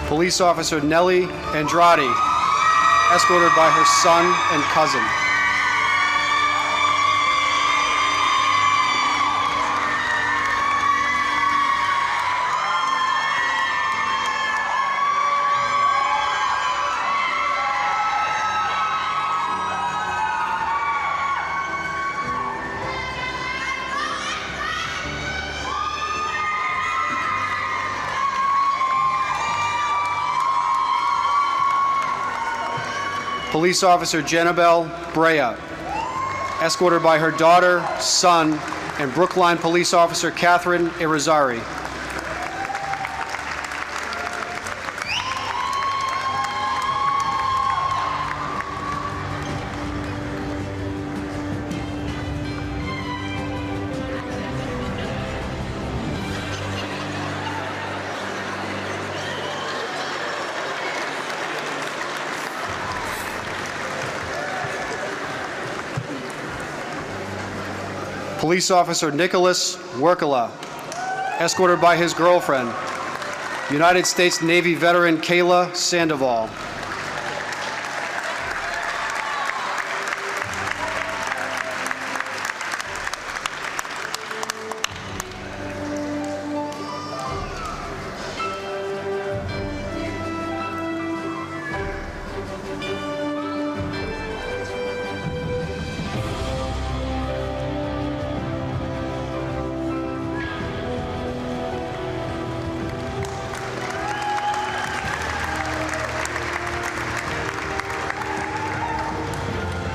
Police Officer Nellie Andrade, escorted by her son and cousin. Police Officer Jenabel Brea, escorted by her daughter, son, and Brookline Police Officer Catherine Irizarry. Police Officer Nicholas Workala, escorted by his girlfriend, United States Navy veteran Kayla Sandoval.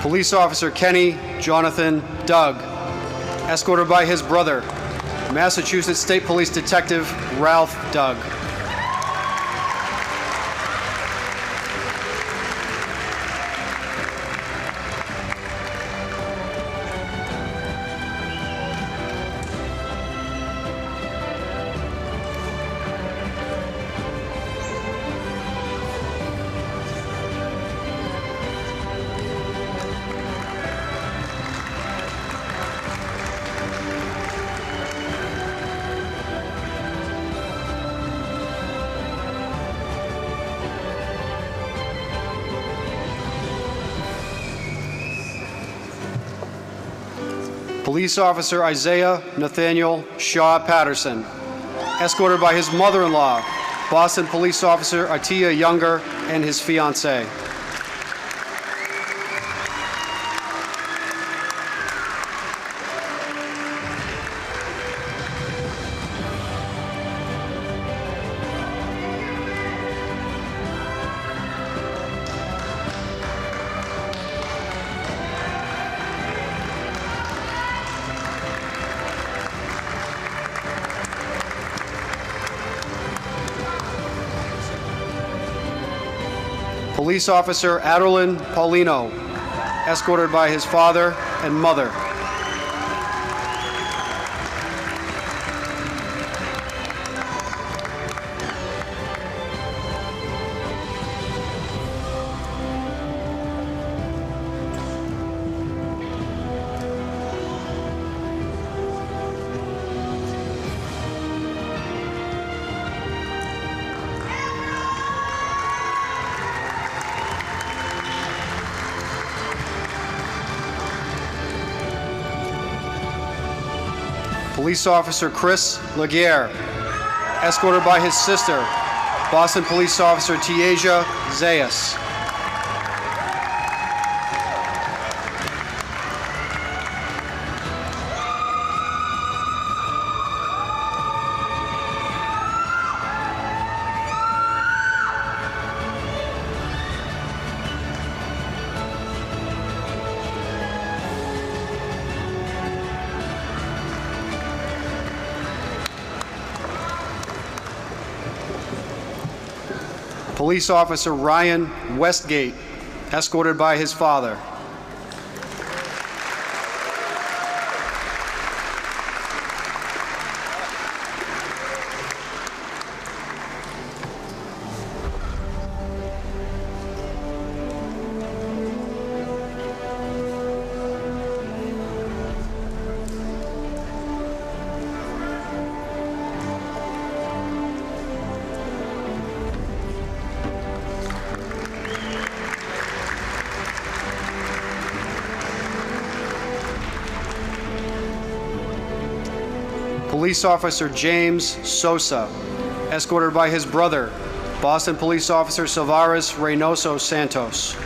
Police Officer Kenny Jonathan Doug, escorted by his brother, Massachusetts State Police Detective Ralph Doug. Police Officer Isaiah Nathaniel Shaw Patterson, escorted by his mother-in-law, Boston Police Officer Atia Younger, and his fiancée. Police Officer Adeline Paulino, escorted by his father and mother. Police Officer Chris Laguerre, escorted by his sister, Boston Police Officer Tiaja Zayas. Police Officer Ryan Westgate, escorted by his father. Police Officer James Sosa, escorted by his brother, Boston Police Officer Silvaris Reynoso Santos.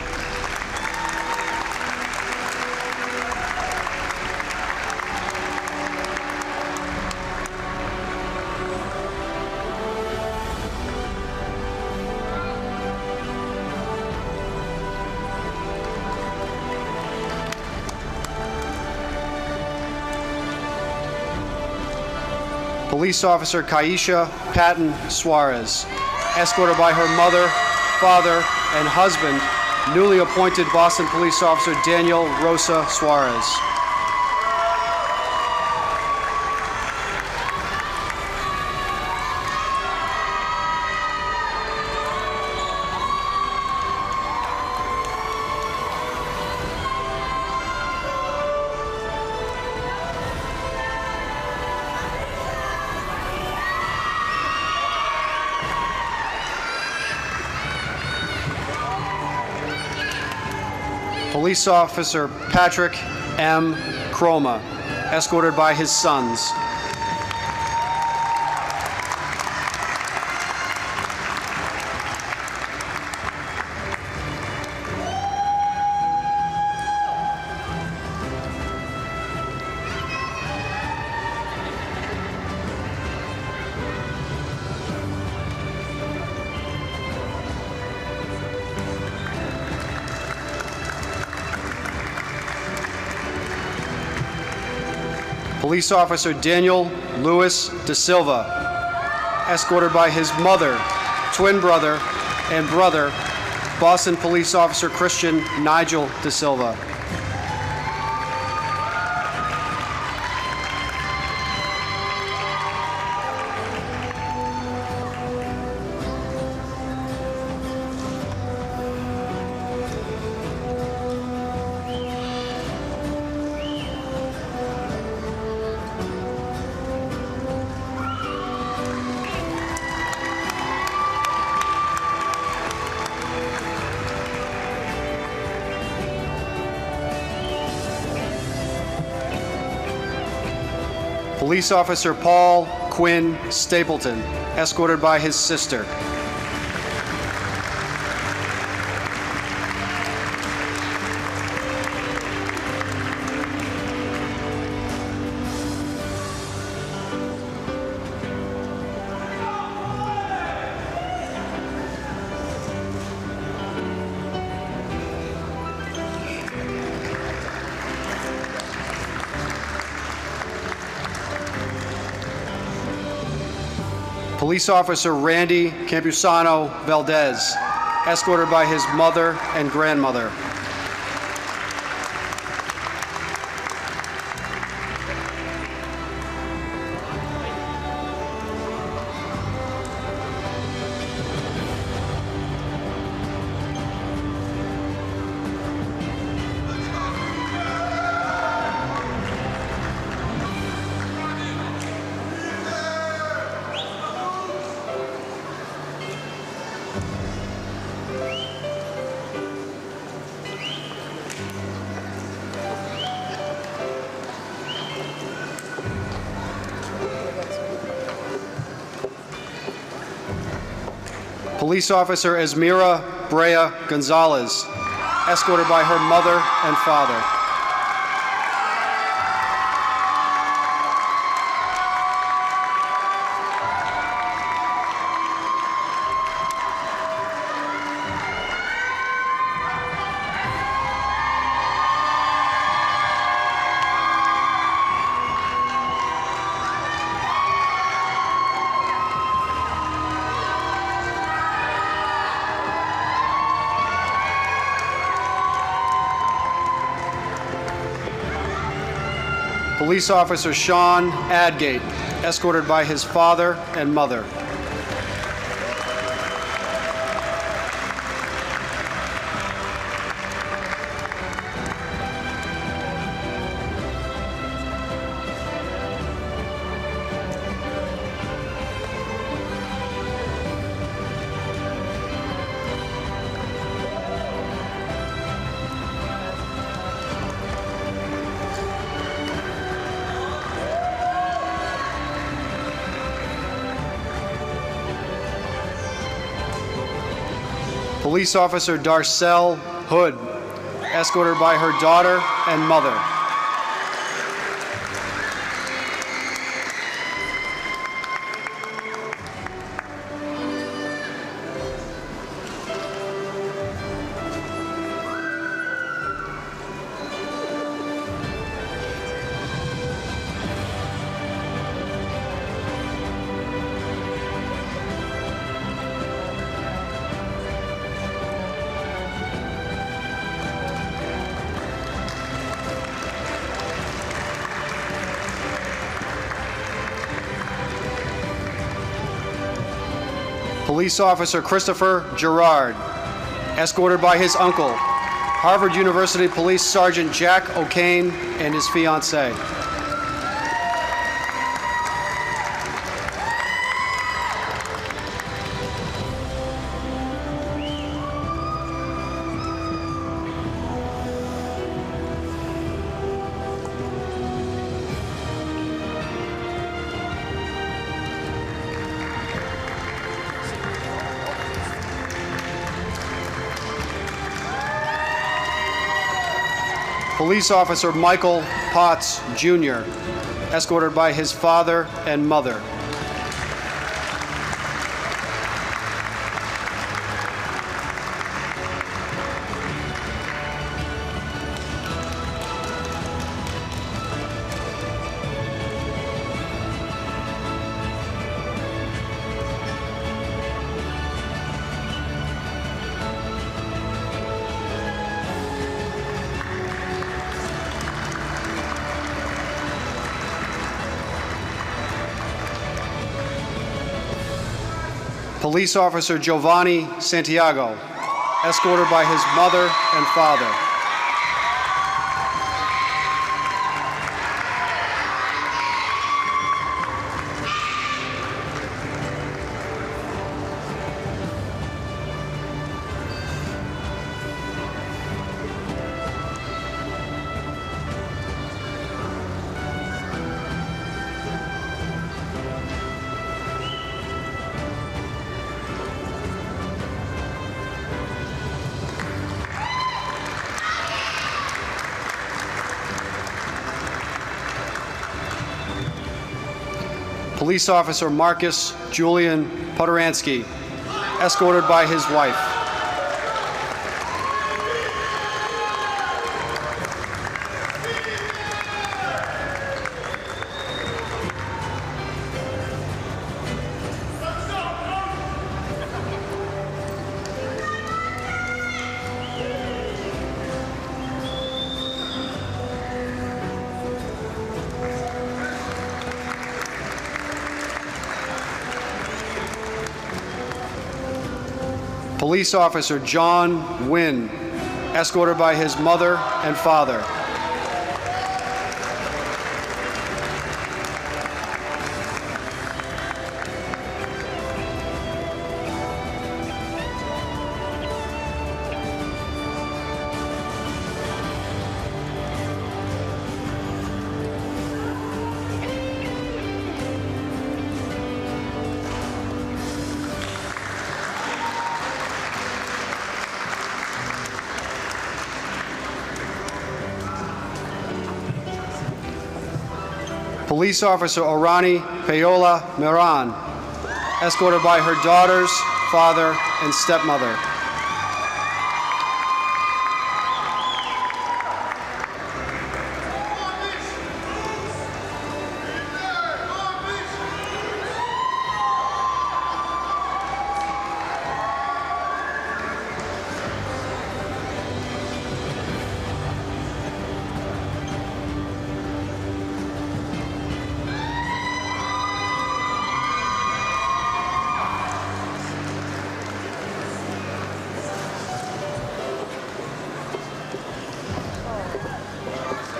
Police Officer Kaisha Patton Suarez, escorted by her mother, father, and husband, newly appointed Boston Police Officer Daniel Rosa Suarez. Police Officer Patrick M. Croma, escorted by his sons. Police Officer Daniel Louis De Silva, escorted by his mother, twin brother, and brother, Boston Police Officer Christian Nigel De Silva. Police Officer Paul Quinn Stapleton, escorted by his sister. Police Officer Randy Campusano Valdez, escorted by his mother and grandmother. Police Officer Esmira Brea Gonzalez, escorted by her mother and father. Police Officer Sean Adgate, escorted by his father and mother. Police Officer Darcel Hood, escorted by her daughter and mother. Police Officer Christopher Gerard, escorted by his uncle, Harvard University Police Sergeant Jack O'Kane and his fiancée. Police Officer Michael Potts, Jr., escorted by his father and mother. Police Officer Giovanni Santiago, escorted by his mother and father. Police Officer Marcus Julian Podaransky, escorted by his wife. Police Officer John Wynn, escorted by his mother and father. Police Officer Orani Payola Miran, escorted by her daughters, father, and stepmother.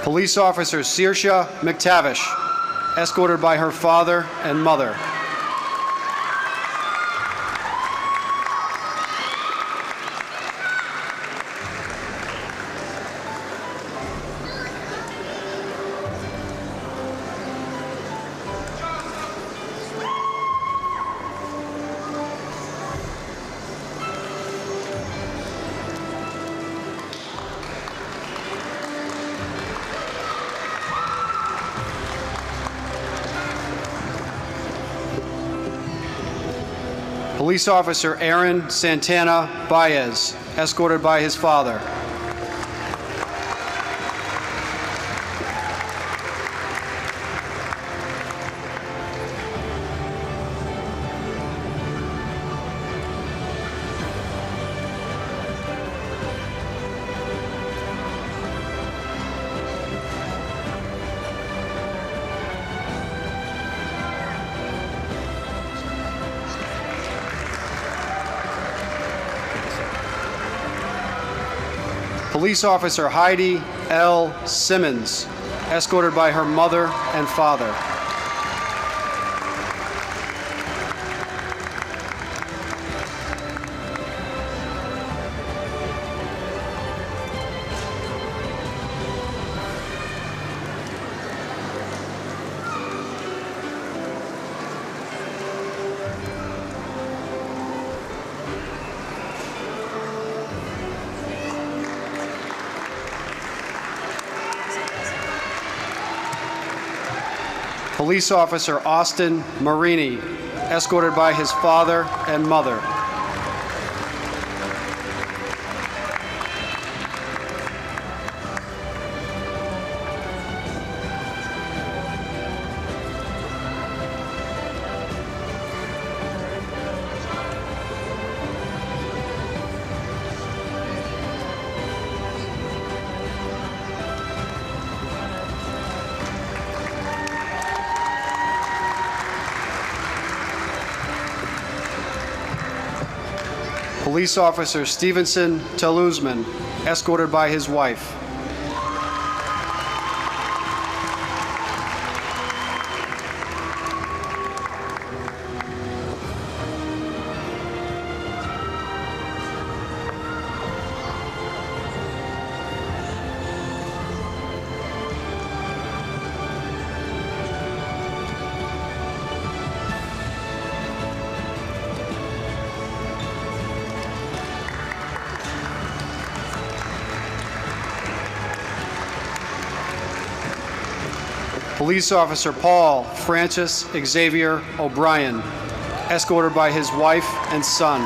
Police Officer Saoirse McTavish, escorted by her father and mother. Police Officer Aaron Santana Baez, escorted by his father. Police Officer Heidi L. Simmons, escorted by her mother and father. Police Officer Austin Marini, escorted by his father and mother. Police Officer Stevenson Taluzman, escorted by his wife. Police Officer Paul Francis Xavier O'Brien, escorted by his wife and son.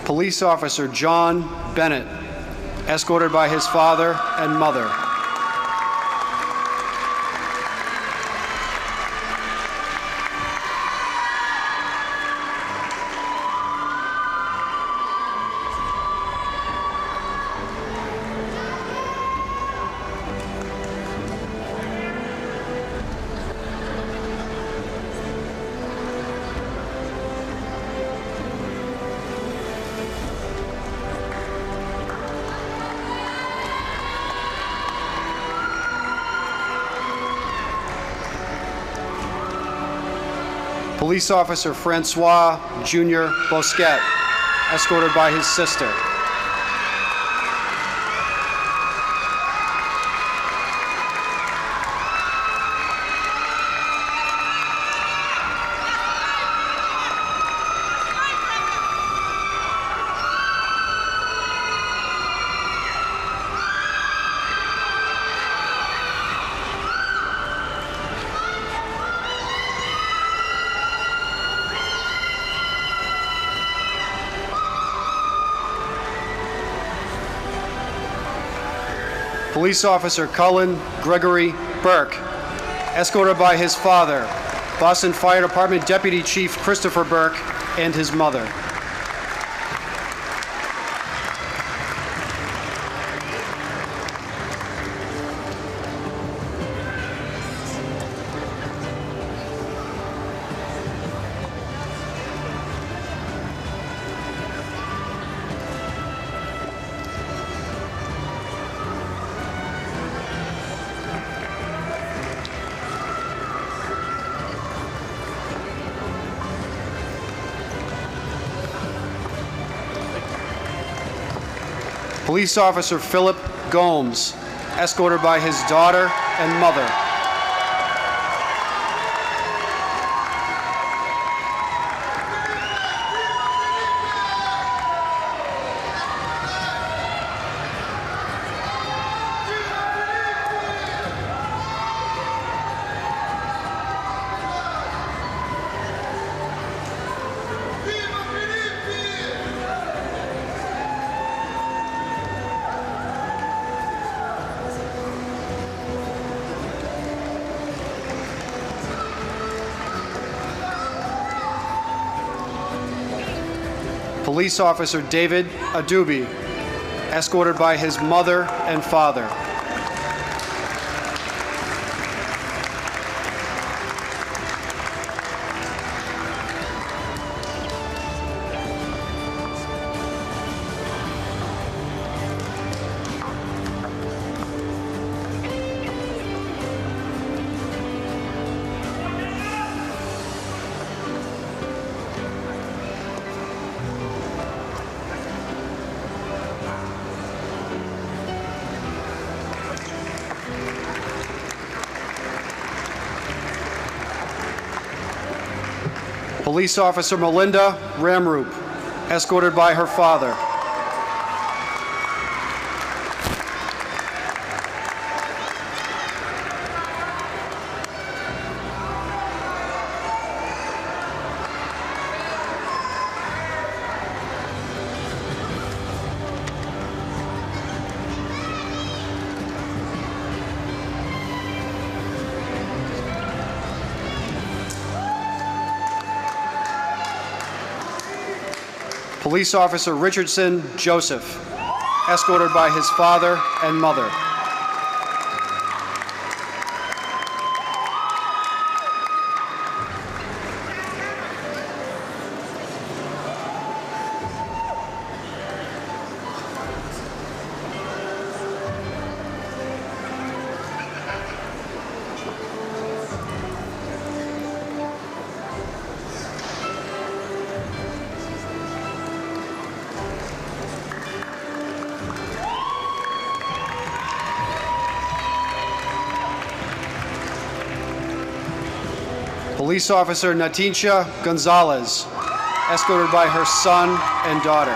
Police Officer John Bennett, escorted by his father and mother. Police Officer Francois Jr. Bosquet, escorted by his sister. Police Officer Cullen Gregory Burke, escorted by his father, Boston Fire Department Deputy Chief Christopher Burke, and his mother. Police Officer Philip Gomes, escorted by his daughter and mother. Police Officer David Adubi, escorted by his mother and father. Police Officer Melinda Ramroop, escorted by her father. Police Officer Richardson Joseph, escorted by his father and mother. Police Officer Natinsha Gonzalez, escorted by her son and daughter.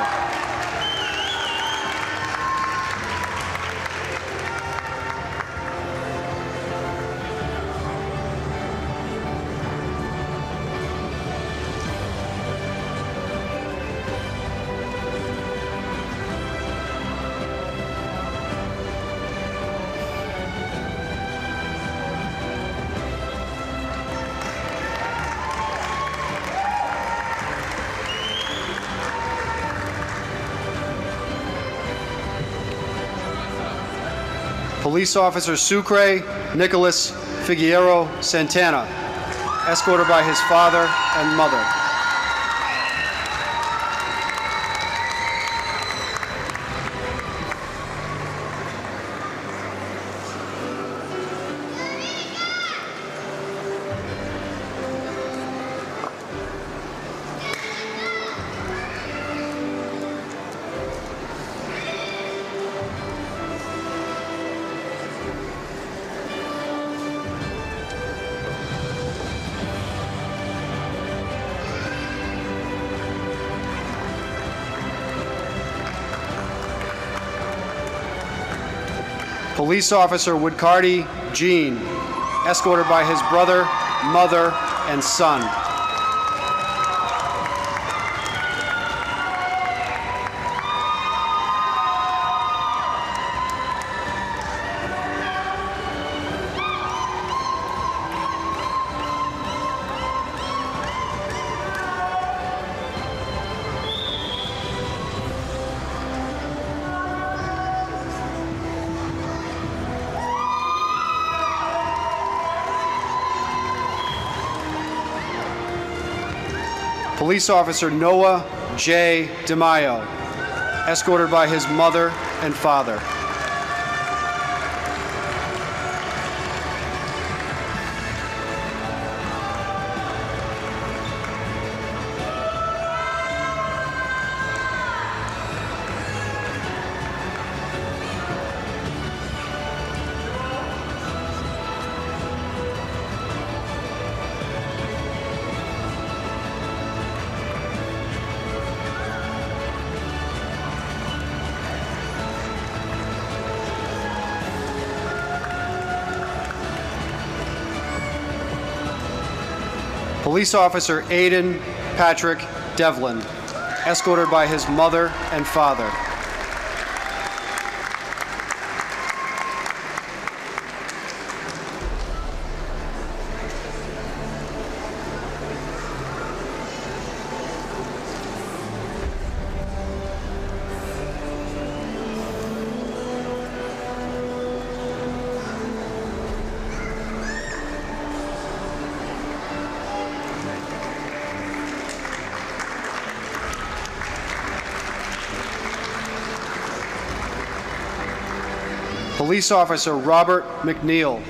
Police Officer Sucre Nicholas Figueroa Santana, escorted by his father and mother. Police Officer Woodcarty Jean, escorted by his brother, mother, and son. Police Officer Noah J. DeMaio, escorted by his mother and father. Police Officer Aiden Patrick Devlin, escorted by his mother and father. Police Officer Robert McNeil,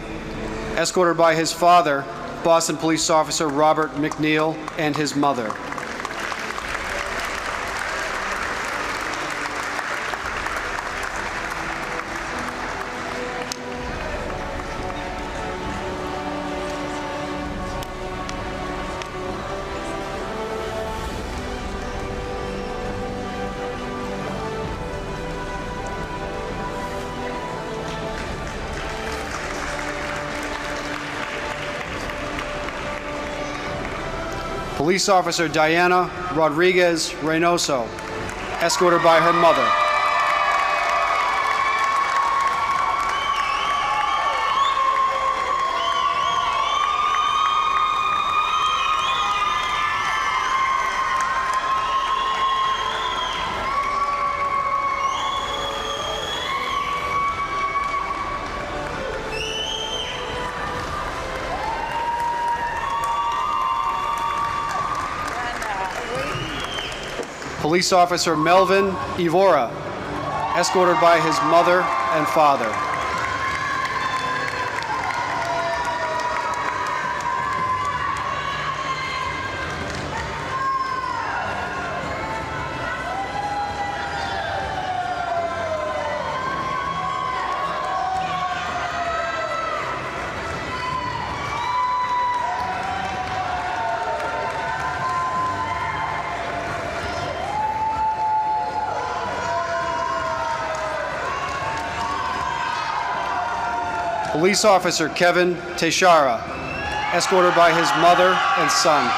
escorted by his father, Boston Police Officer Robert McNeil, and his mother. Police Officer Diana Rodriguez Reynoso, escorted by her mother. Police Officer Melvin Evora, escorted by his mother and father. Police Officer Kevin Teixeira, escorted by his mother and son.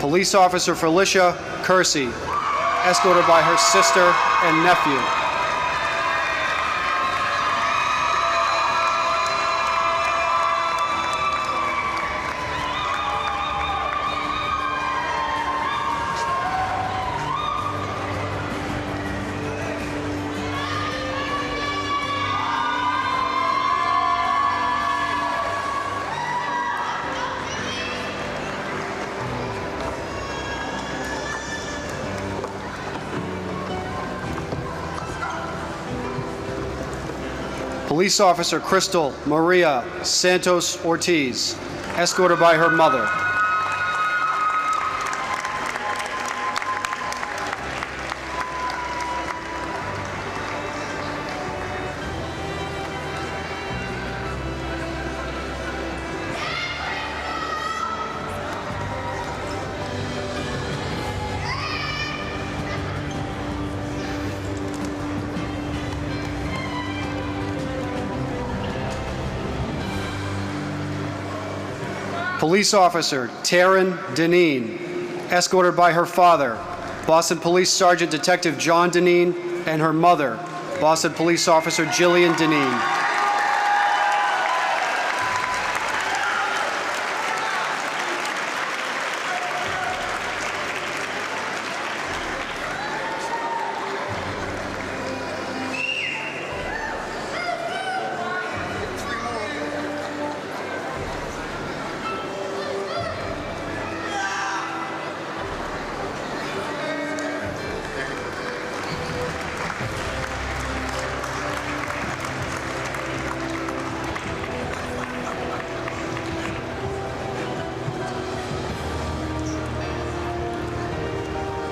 Police Officer Felicia Kersey, escorted by her sister and nephew. Police Officer Crystal Maria Santos Ortiz, escorted by her mother. Police Officer Taryn Deneen, escorted by her father, Boston Police Sergeant Detective John Deneen, and her mother, Boston Police Officer Jillian Deneen.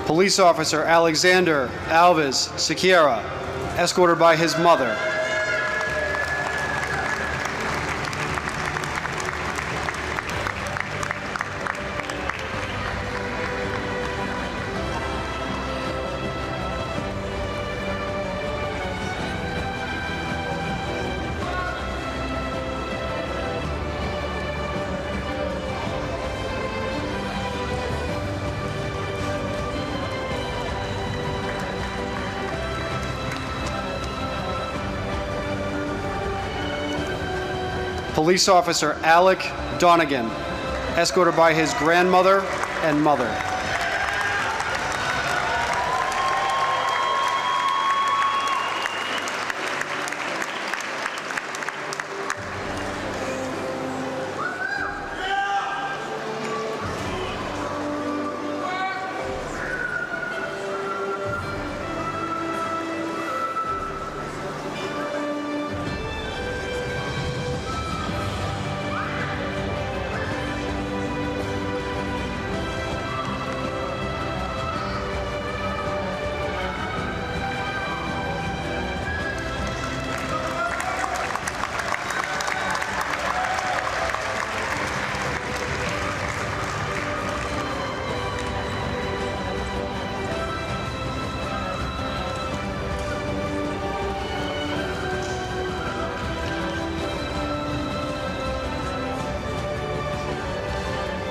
Police Officer Alexander Alves Sequeira, escorted by his mother. Police Officer Alec Donegan, escorted by his grandmother and mother.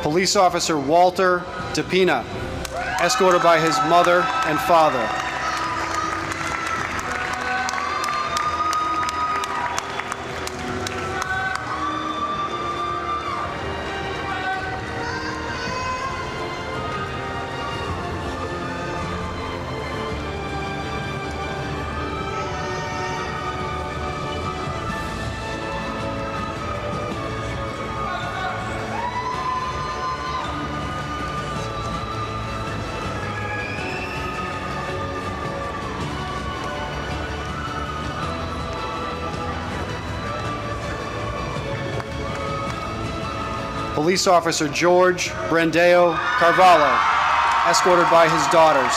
Police Officer Walter DePina, escorted by his mother and father. Police Officer George Brandeo Carvalho, escorted by his daughters.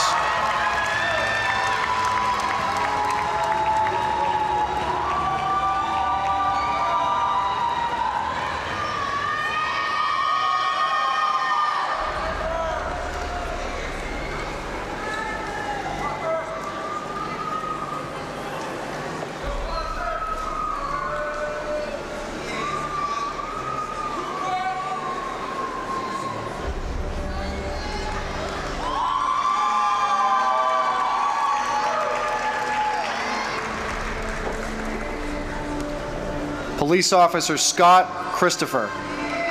Police Officer Scott Christopher,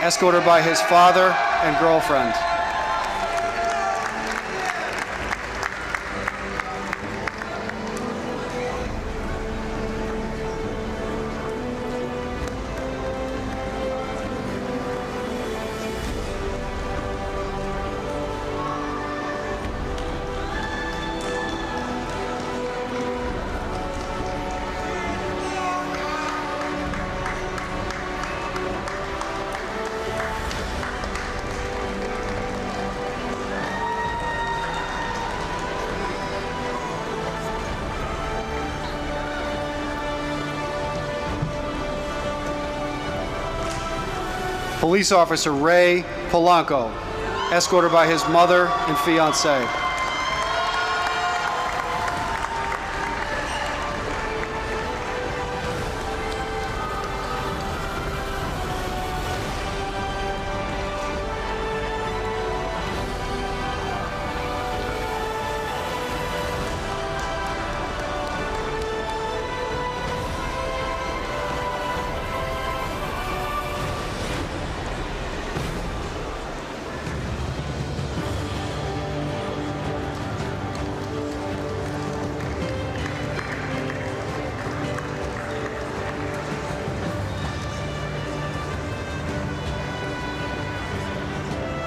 escorted by his father and girlfriend. Police Officer Ray Polanco, escorted by his mother and fiancé.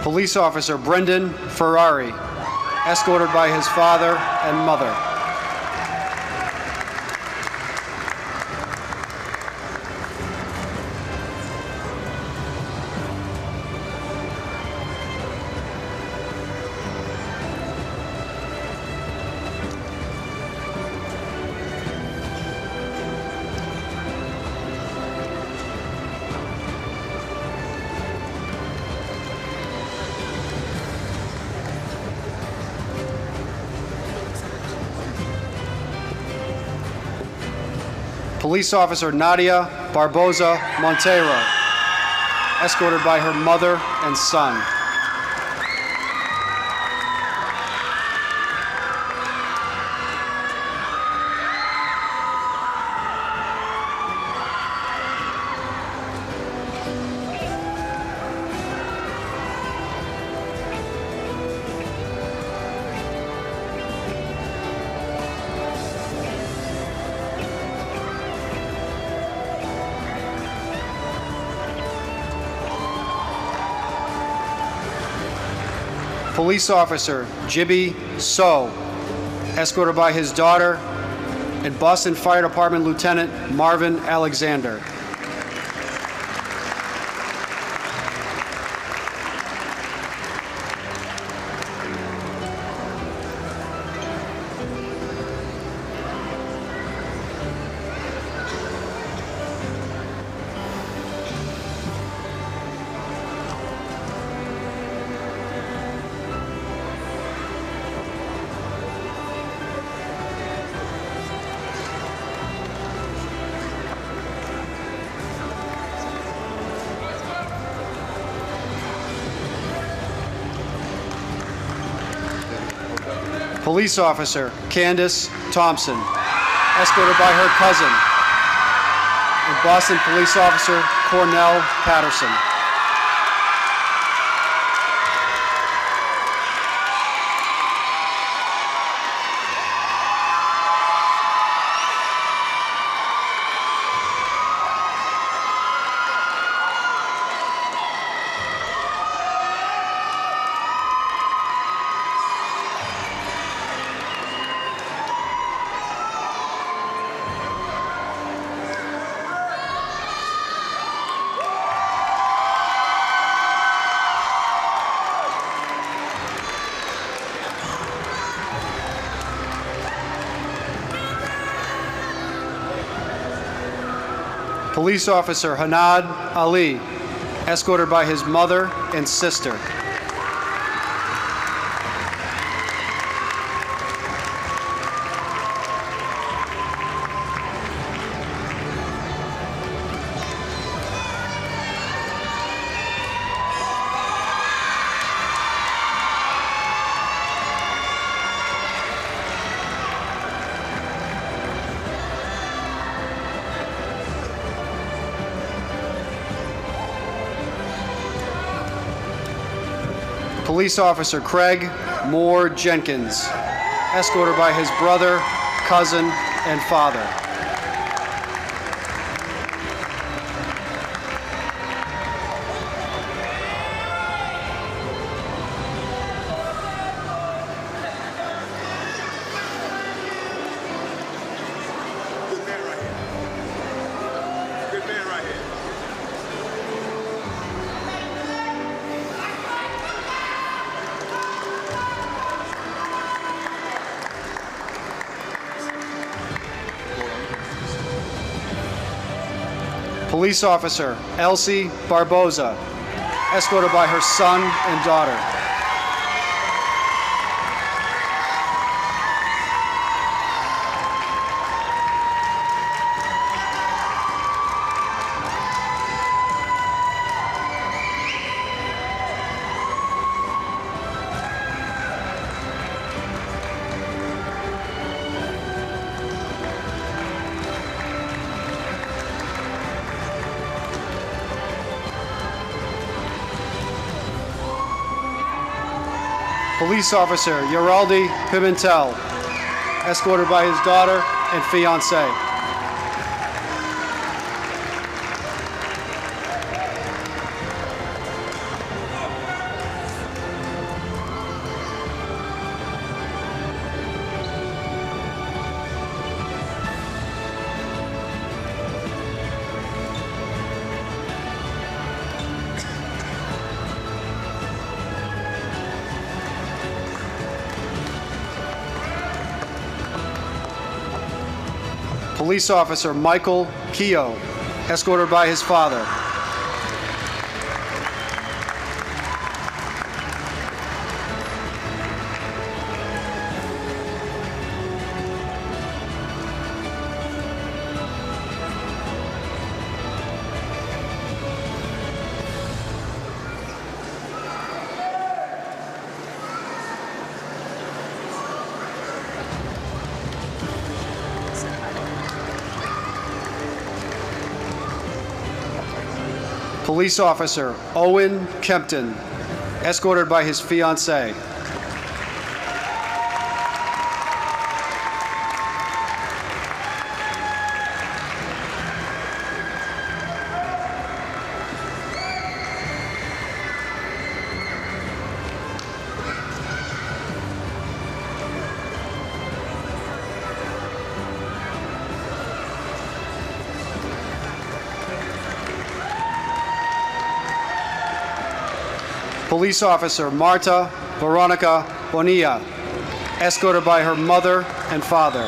Police Officer Brendan Ferrari, escorted by his father and mother. Police Officer Nadia Barboza Montero, escorted by her mother and son. Police Officer Jibby So, escorted by his daughter, and Boston Fire Department Lieutenant Marvin Alexander. Police Officer Candace Thompson, escorted by her cousin, and Boston Police Officer Cornell Patterson. Police Officer Hanad Ali, escorted by his mother and sister. Police Officer Craig Moore Jenkins, escorted by his brother, cousin, and father. Good man right here. Police Officer Elsie Barboza, escorted by her son and daughter. Police Officer Yeraldi Pimentel, escorted by his daughter and fiancé. Police Officer Michael Keogh, escorted by his father. Police Officer Owen Kempton, escorted by his fiancée. Police Officer Marta Veronica Bonilla, escorted by her mother and father.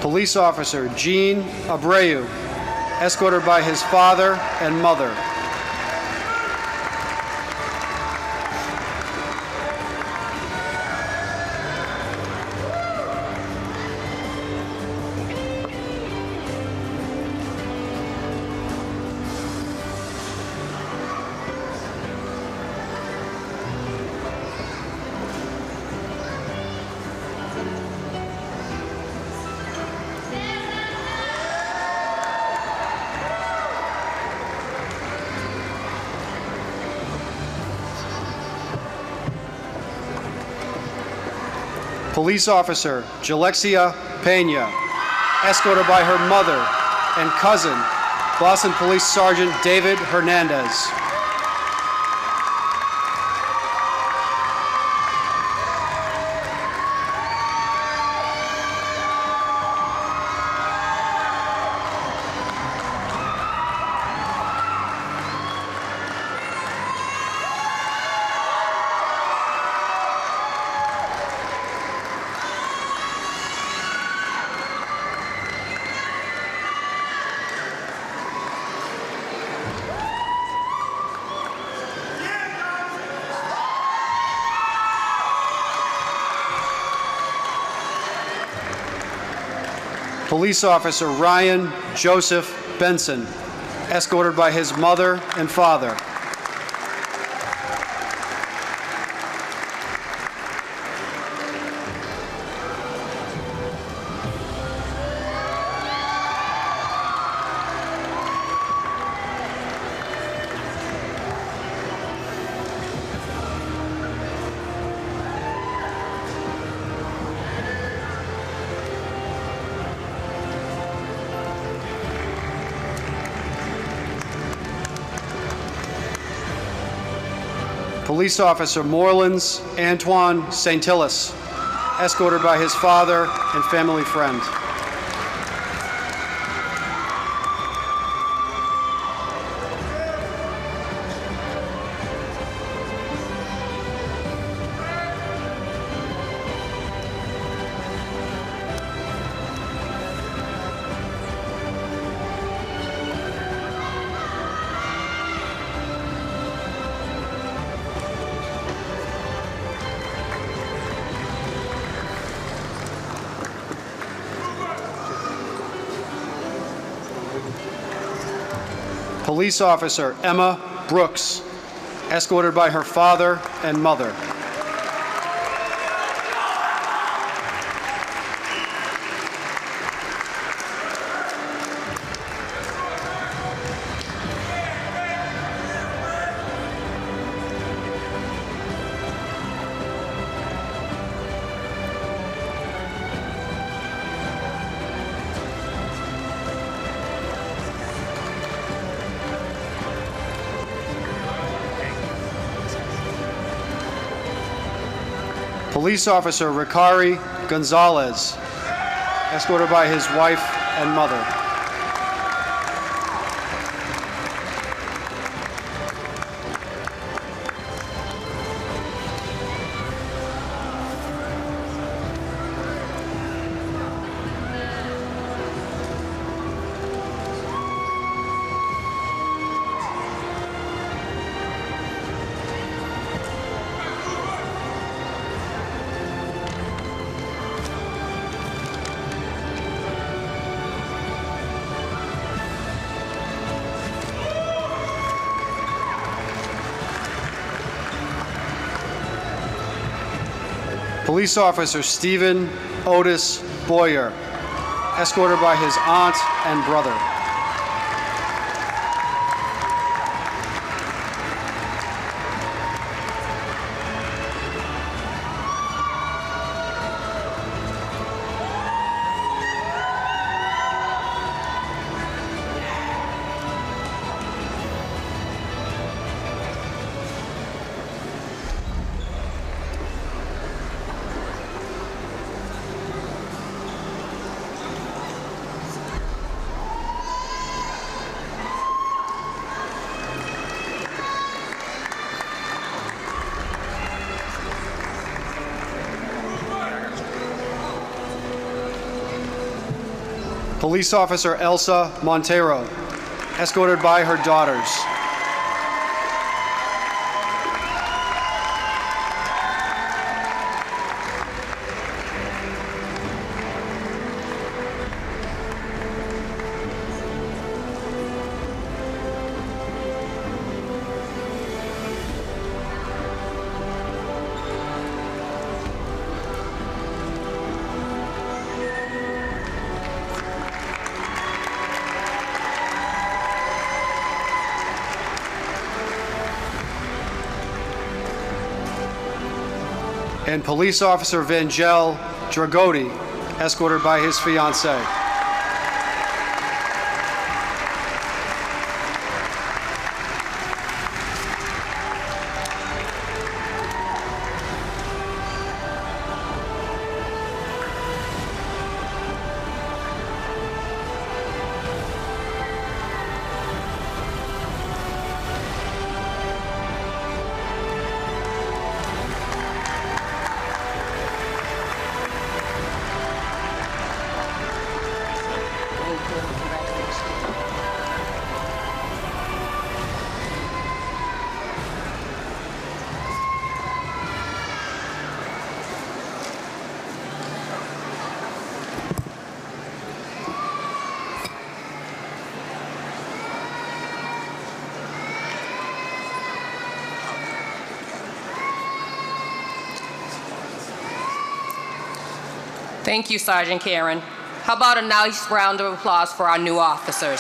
Police Officer Jean Abreu, escorted by his father and mother. Police Officer Jalexia Pena, escorted by her mother and cousin, Boston Police Sergeant David Hernandez. Police Officer Ryan Joseph Benson, escorted by his mother and father. Police Officer Morelands Antoine Saint-Hillis, escorted by his father and family friend. Police Officer Emma Brooks, escorted by her father and mother. Police Officer Ricari Gonzalez, escorted by his wife and mother. Police Officer Stephen Otis Boyer, escorted by his aunt and brother. Police Officer Elsa Montero, escorted by her daughters. And Police Officer Vangel Dragoti, escorted by his fiancée. Thank you, Sergeant Karen. How about a nice round of applause for our new officers?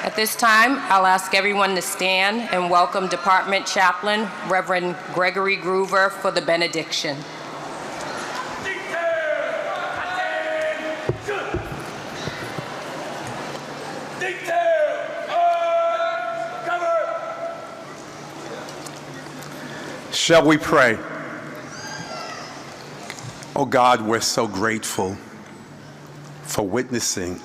At this time, I'll ask everyone to stand and welcome Department Chaplain, Reverend Gregory Groover, for the benediction. Shall we pray? Oh God, we're so grateful for witnessing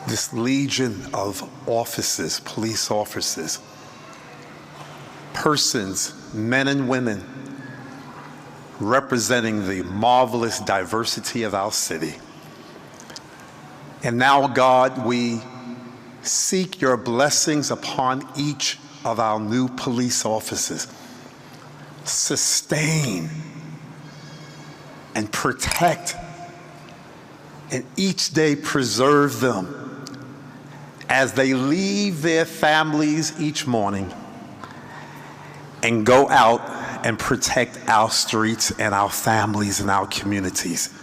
this legion of officers, police officers, persons, men and women, representing the marvelous diversity of our city. And now, God, we seek your blessings upon each of our new police officers. Sustain and protect and each day preserve them as they leave their families each morning and go out and protect our streets and our families and our communities.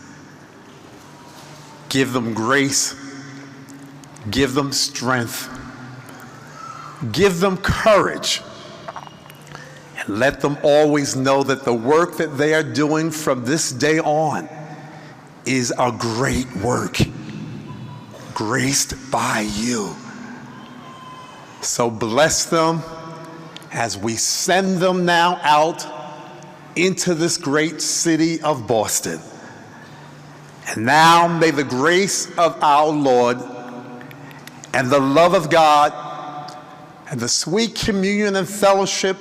Give them grace, give them strength, give them courage, and let them always know that the work that they are doing from this day on is a great work, graced by you. So bless them as we send them now out into this great city of Boston. And now may the grace of our Lord and the love of God and the sweet communion and fellowship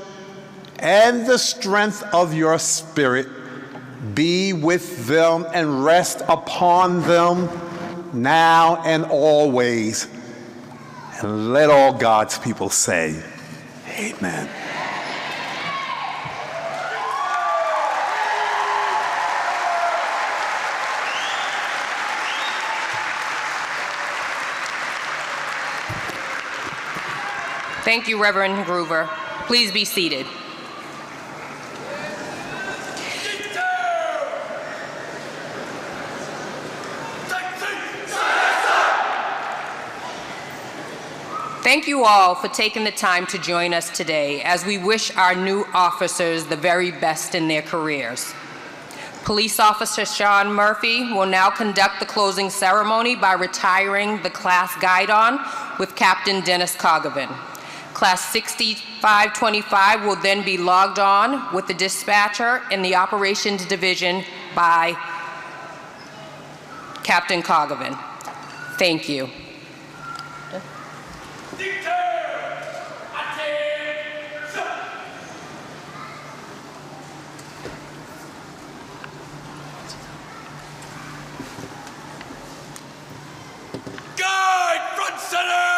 and the strength of your Spirit be with them and rest upon them now and always. And let all God's people say, amen. Thank you, Reverend Groover. Please be seated. Thank you all for taking the time to join us today as we wish our new officers the very best in their careers. Police Officer Sean Murphy will now conduct the closing ceremony by retiring the Class Guidon with Captain Dennis Cogovan. Class 6525 will then be logged on with the dispatcher in the Operations Division by Captain Kogovan. Thank you. Guide, front center!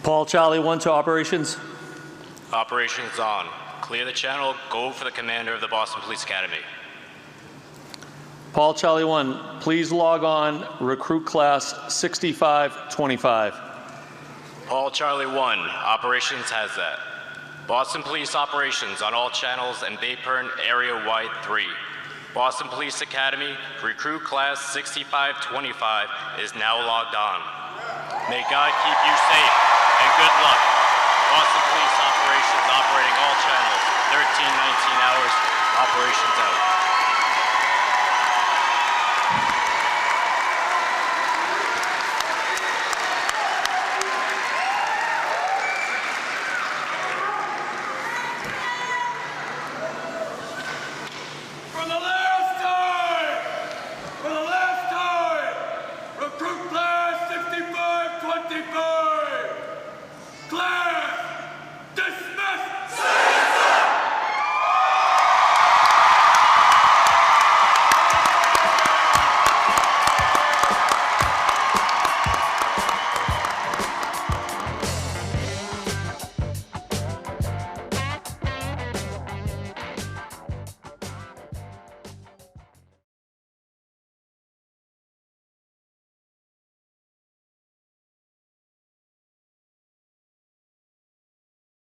Paul Charlie 1 to operations. Operations on. Clear the channel. Go for the commander of the Boston Police Academy. Paul Charlie 1, please log on recruit class 6525. Paul Charlie 1, operations has that. Boston Police operations on all channels and Baypern area wide 3. Boston Police Academy recruit class 6525 is now logged on. May God keep you safe and good luck. Boston Police operations operating all channels, 13-19 hours, operations out.